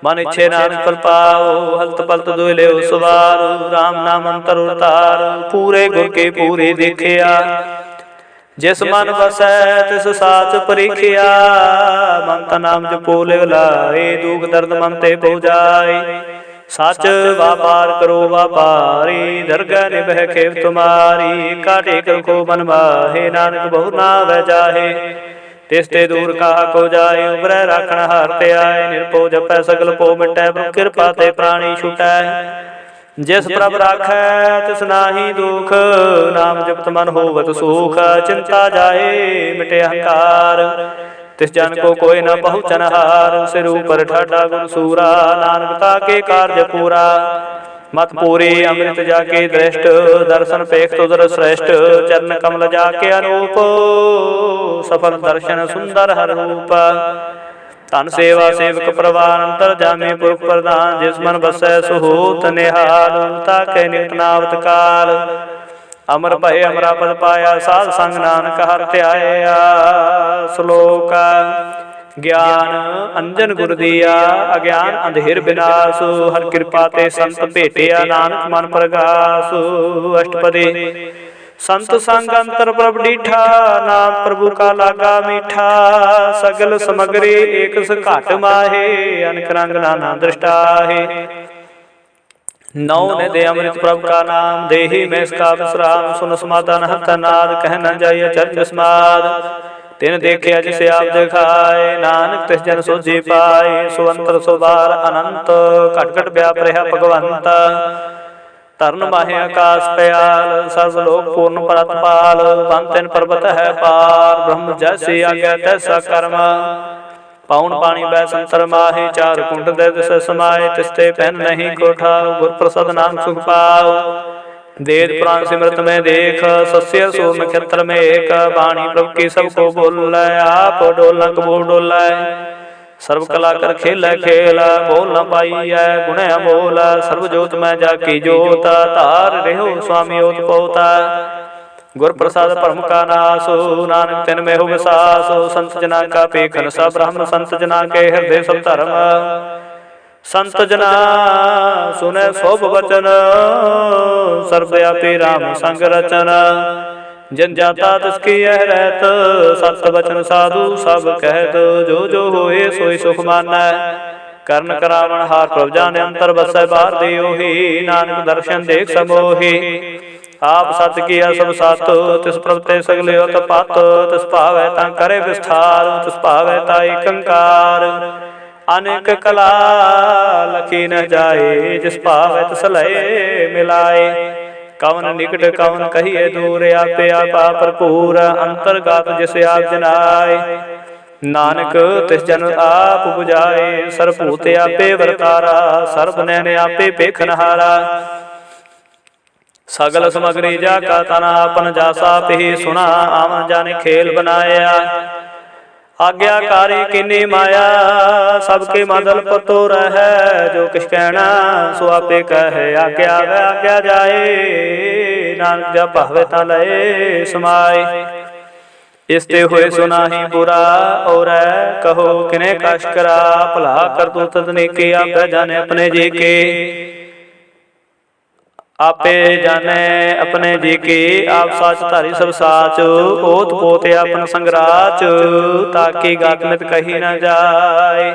मन इच्छे नानक फल पाओ। हलत पलत दुई ले सवार, राम नाम अंतर उतार। पूरे गुर के पूरे देखिया, जिस मन बसै तिस साच परीखिया। मन ता नाम जपो लिव लाए, दुख दर्द मन ते पो जाए। सच व्यापार करो व्यापारी, दरगह निभह खेव तुम्हारी। काटे रखो बन माहे, नानक बहु नाव जाहे। तिसते दूर कहा को जाए, उबरै राखण हार ते आए। निरपो जपै सगल पो मिटै, कृपा ते प्राणी छुटै। जिस प्रभ राखै तिस नाहि दुख, नाम जपत मन होवत सुख। चिंता जाए मिटे अहंकार, तिस जन को कोई न पहुँचन हार। सिर ऊपर ठाठा गुर सूरा, नानक ताके कार्य पूरा। मत पूरी अमृत जाके दृष्ट, दर्शन पेख तुदर श्रेष्ठ। चरण कमल जाके अनूप, सफल दर्शन सुंदर हर रूप। धन सेवा सेवक प्रवान, अंतर जामे पुरख प्रधान। जिस मन बसै सुहोत निहाल, ताके नित नावत काल। अमर भय अमरा पद पाया, साध संग नानक हर त्याया। श्लोक ज्ञान अंजन गुर दिया, अज्ञान अंधेर विनाश। हर कृपा ते संत भेटिया, नानक मन प्रगास। अष्टपदी संत संग अंतर प्रभ डीठा, नाम प्रभु का लागा मीठा। सगल समग्री एक घाट माहे, अनक रंग नाना दृष्टा है। नौ ने दे अमृत प्रभु का नाम, देहि में इसका विश्राम। सुन समाधान हतनाद, कह न जाइए चर्च स्माद। तिन देखे जिसे आप दिखाए, नानक तिस जन सोझी पाए। सुअंतर सुबार अनंत, घट घट व्याप रहा भगवंत। तरन माहे आकाश पयाल, सर्वलोक पूर्ण परतपाल। बन तिन पर्वत है पार, ब्रह्म जैसी आज्ञा तैसा कर्म। पाउन पानी बै संतर माहे, चार कुंड दे दिस समाये। तिसते पहन नहीं कोठा, गुर प्रसाद नाम सुख पाओ। वेद पुराण सिमरत में देख, सस्य सूर नक्षत्र में एक। वाणी प्रभु की सबको बोलै, आप डोल कबो डोलै। सर्व कला कर खेल खेल, बोल न पाइयै गुण अमोल। सर्व जोत में जाकी जोत, तार रहो स्वामी ओत पोता। गुर प्रसाद परम का नासो, नानक तिन में हो विसासो। संत जना का पेखन सब ब्रह्म, संत जना के हृदय सब धर्म। संत जना सुने सोभ वचन, सर्वव्यापी राम संग रचन। जन जाता तिसकी यह रहत, सत वचन साधु सब कहत। जो जो होए सोई सुख मानै, कर्ण करावण हार प्रभ जाने। अंतर बसै बार देओहि, नानक दर्शन देख समोहि। आप सत किया सब सत, तिस प्रभ ते सगले होत पत। तिस भावै ता करे विस्तार, तिस भावै ता कंकार। अनेक कला लखी न जाए, जिस भावै तिस लय मिलाए। कवन निकट कवन कहिए दूर, आपे आपा भरपूर। अंतर्गत जिसे आप जनाए, नानक तिस जन आप बुझाए। सर्वभूत आपे वर्तारा, सर्व नैन आपे पेखनहारा। सगल समग्री जा का तना, आपन जासा ही सुना। आवन जाने खेल बनाया, आज्ञाकारी किन्नी माया। सबके मदल पतो रह, जो किछ कहना सो आपे कहे। आज्ञा वे आज्ञा जाए, नानक जा भावे ता लए समाए। इसते हुए सुना ही बुरा, और कहो किने कष्ट करा। भला कर दो तदने के, आप जाने अपने जी के। आपे जाने अपने जी की, आप साच धारी सब साच। ओत पोते अपन संगराच, ताकि गात मित कही न जाए।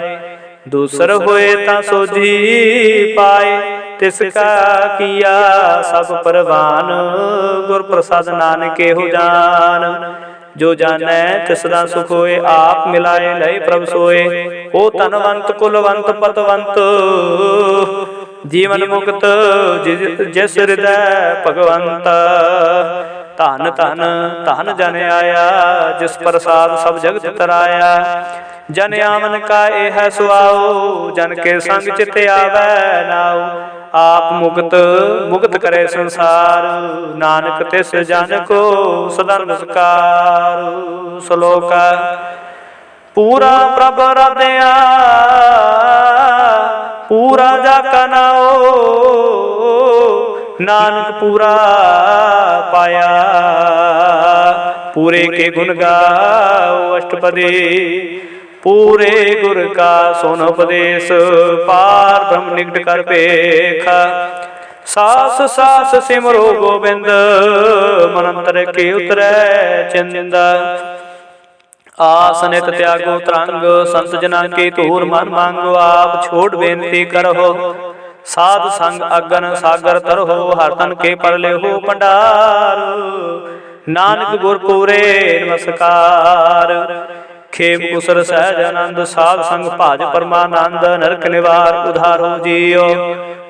दूसर होए ता सोझी पाए, तिसका किया सब परवान। गुर प्रसाद नानके हो जान, जो जानै तिसदा सुख होए। आप मिलाए लय प्रभ सोए, हो धनवंत कुलवंत पतवंत। जीवन मुक्त जिस हृदय भगवंत। धन धन धन जन आया, जिस प्रसाद सब जगत तराया। जन आमन का यह सुआओ, जन के संग चित आवे नाउ। आप मुक्त मुक्त करे संसार, नानक तिस जन को सदा नमस्कार। श्लोक पूरा प्रभ राधिया पूरा जाका नाओ, नानक पूरा पाया। पूरे के गुण गाओ अष्टपदी, पूरे गुर का सुन उपदेश। पार ब्रह्म निकट कर पेखा, सास सास सिमरो गोबिंद। मन अंतर के उतरै चिंद, आस नित त्यागो तरंग। संत जना के धूर मन मांगो, आप छोड़ बेनती करहो। साध संग अगन सागर तरहो, हर तन के पर लेहो भंडार। नानक गुर पूरे नमस्कार, खेम कुसर सहज आनंद। साध संग भाज परमानंद, नरक निवार उधारो जियो।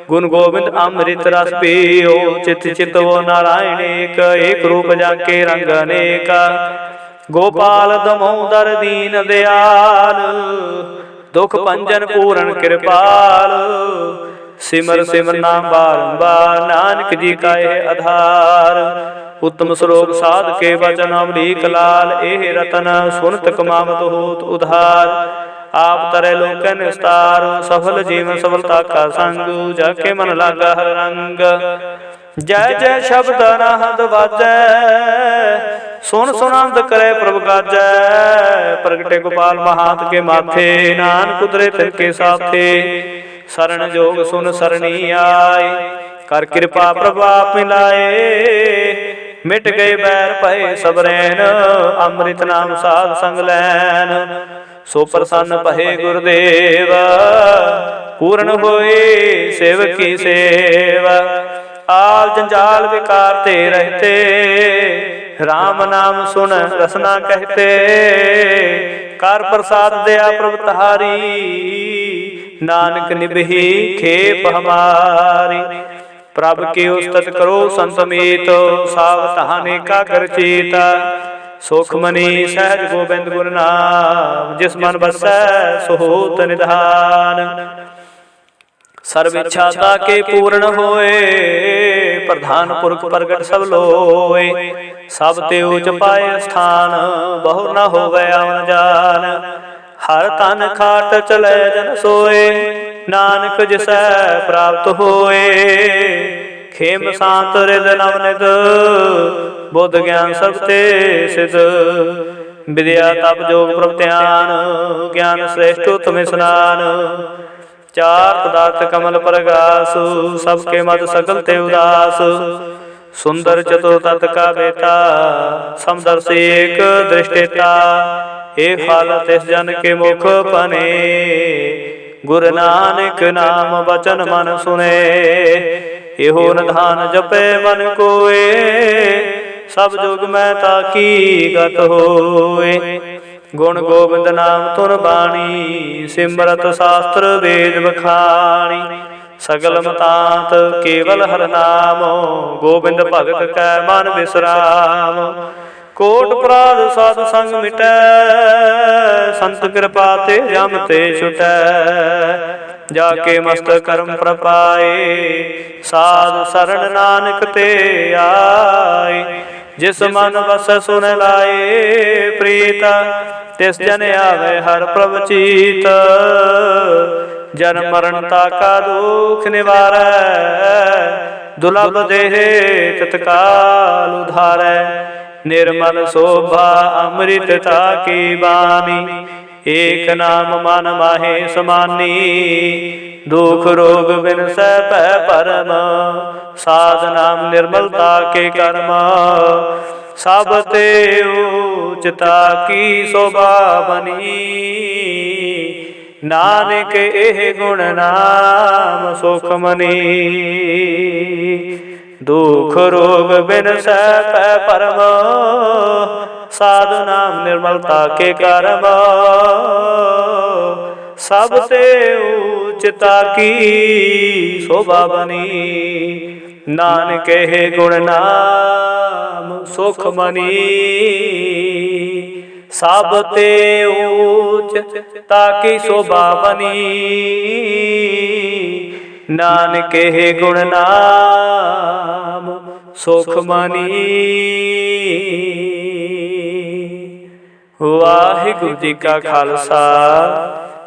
गुण गोविंद अमृत रस पियो, चित चित वो नारायण एक। एक रूप जाके रंग अनेका, गोपाल दमोदर दीन दयाल। दुख भंजन पूरन कृपाल, सिमर सिमर नाम बारंबार। नानक जी का यह आधार, उत्तम श्लोक साध के वचन। अमरीक लाल एह रतन, सुनत कमावत होत उधार। आप तरह लोकन विस्तार, सफल जीवन सफलता का संग। जाके मन लागा हर रंग, जय जय शब्द अनहद वाजै। सुन सुनंद करे प्रभु गाजै, प्रगटे गोपाल महात के माथे। नानक उतरे तिनके साथे, शरण जोग सुन सरणी आए। कर कृपा प्रभु आप मिलाए, मिट गए बैर भय सब रैन। अमृत नाम साध संग लैन, सो प्रसन्न भये गुरुदेव। पूर्ण होए सेवक की सेवा, आल जंजाल विकार ते रहते। राम नाम सुन रसना कहते, कर प्रसाद दया प्रभु तहारी। नानक निभही खेप हमारी, प्रभ की उस्तत करो संतमीत। सावधाने का कर चीता, सुख मनी सहज गोबिंद गुरु नाम। जिस मन बसै सो होत निधान, सर्व इच्छा के पूर्ण होए। प्रधान पुरख प्रगट सब लोए, सब ते उच पाए स्थान। बहु न होवे अवन जान, हर तन खाट चले जन सोए। नानक जिसै प्राप्त होए, खेम शांत हृद नवनिध। बुद्ध ज्ञान सब ते सिद्ध, विद्या तप जोग प्रभ ध्यान। ज्ञान श्रेष्ठ उत्तम स्नान, चार पदार्थ कमल प्रगासु। सबके मत सकल ते उदास, सुंदर चतुर तत् का बेता। समदर्शी एक दृष्टिता, हे फल तिस जन के मुख पने। गुरु नानक नाम वचन मन सुने, एहो निधान जपे मन कोए। सब जुग में ताकी गत होए, गुण गोविंद नाम तुन बाणी। सिमरत शास्त्र वेद बखानी, सगल मतांत केवल हर नाम। गोविंद भगत कै मन विश्राम, कोट अपराध साधु संग मिटै। संत कृपा ते जम ते छुटै, जाके मस्त कर्म प्रपाए। साधु शरण नानक ते आए, जिस मन बस सुन लाए। प्रीत तिस जन आवे हर प्रभ चीत, जन्म मरणता का दुख निवारै। दुर्लभ देहे तत्काल उधारै, निर्मल शोभा अमृतता की बानी। एक नाम मन माहे समानी, दुख रोग बिनसै पै परम। साध नाम निर्मलता के कर्म, सब ते उचता की शोभा बनी। नानक एह गुण नाम सुख मनी, दुख रोग बिनसै पै परम। साधु नाम निर्मलता के कर्म, सब ते उचता की शोभा बनी। नानक है गुण नाम सुख मनी, सब ते उचता की शोभा बनी। नानक है गुण नाम सुख मनी। ਵਾਹਿਗੁਰੂ ਜੀ ਕਾ ਖਾਲਸਾ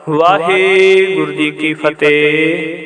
ਵਾਹਿਗੁਰੂ ਜੀ ਕੀ ਫਤਿਹ।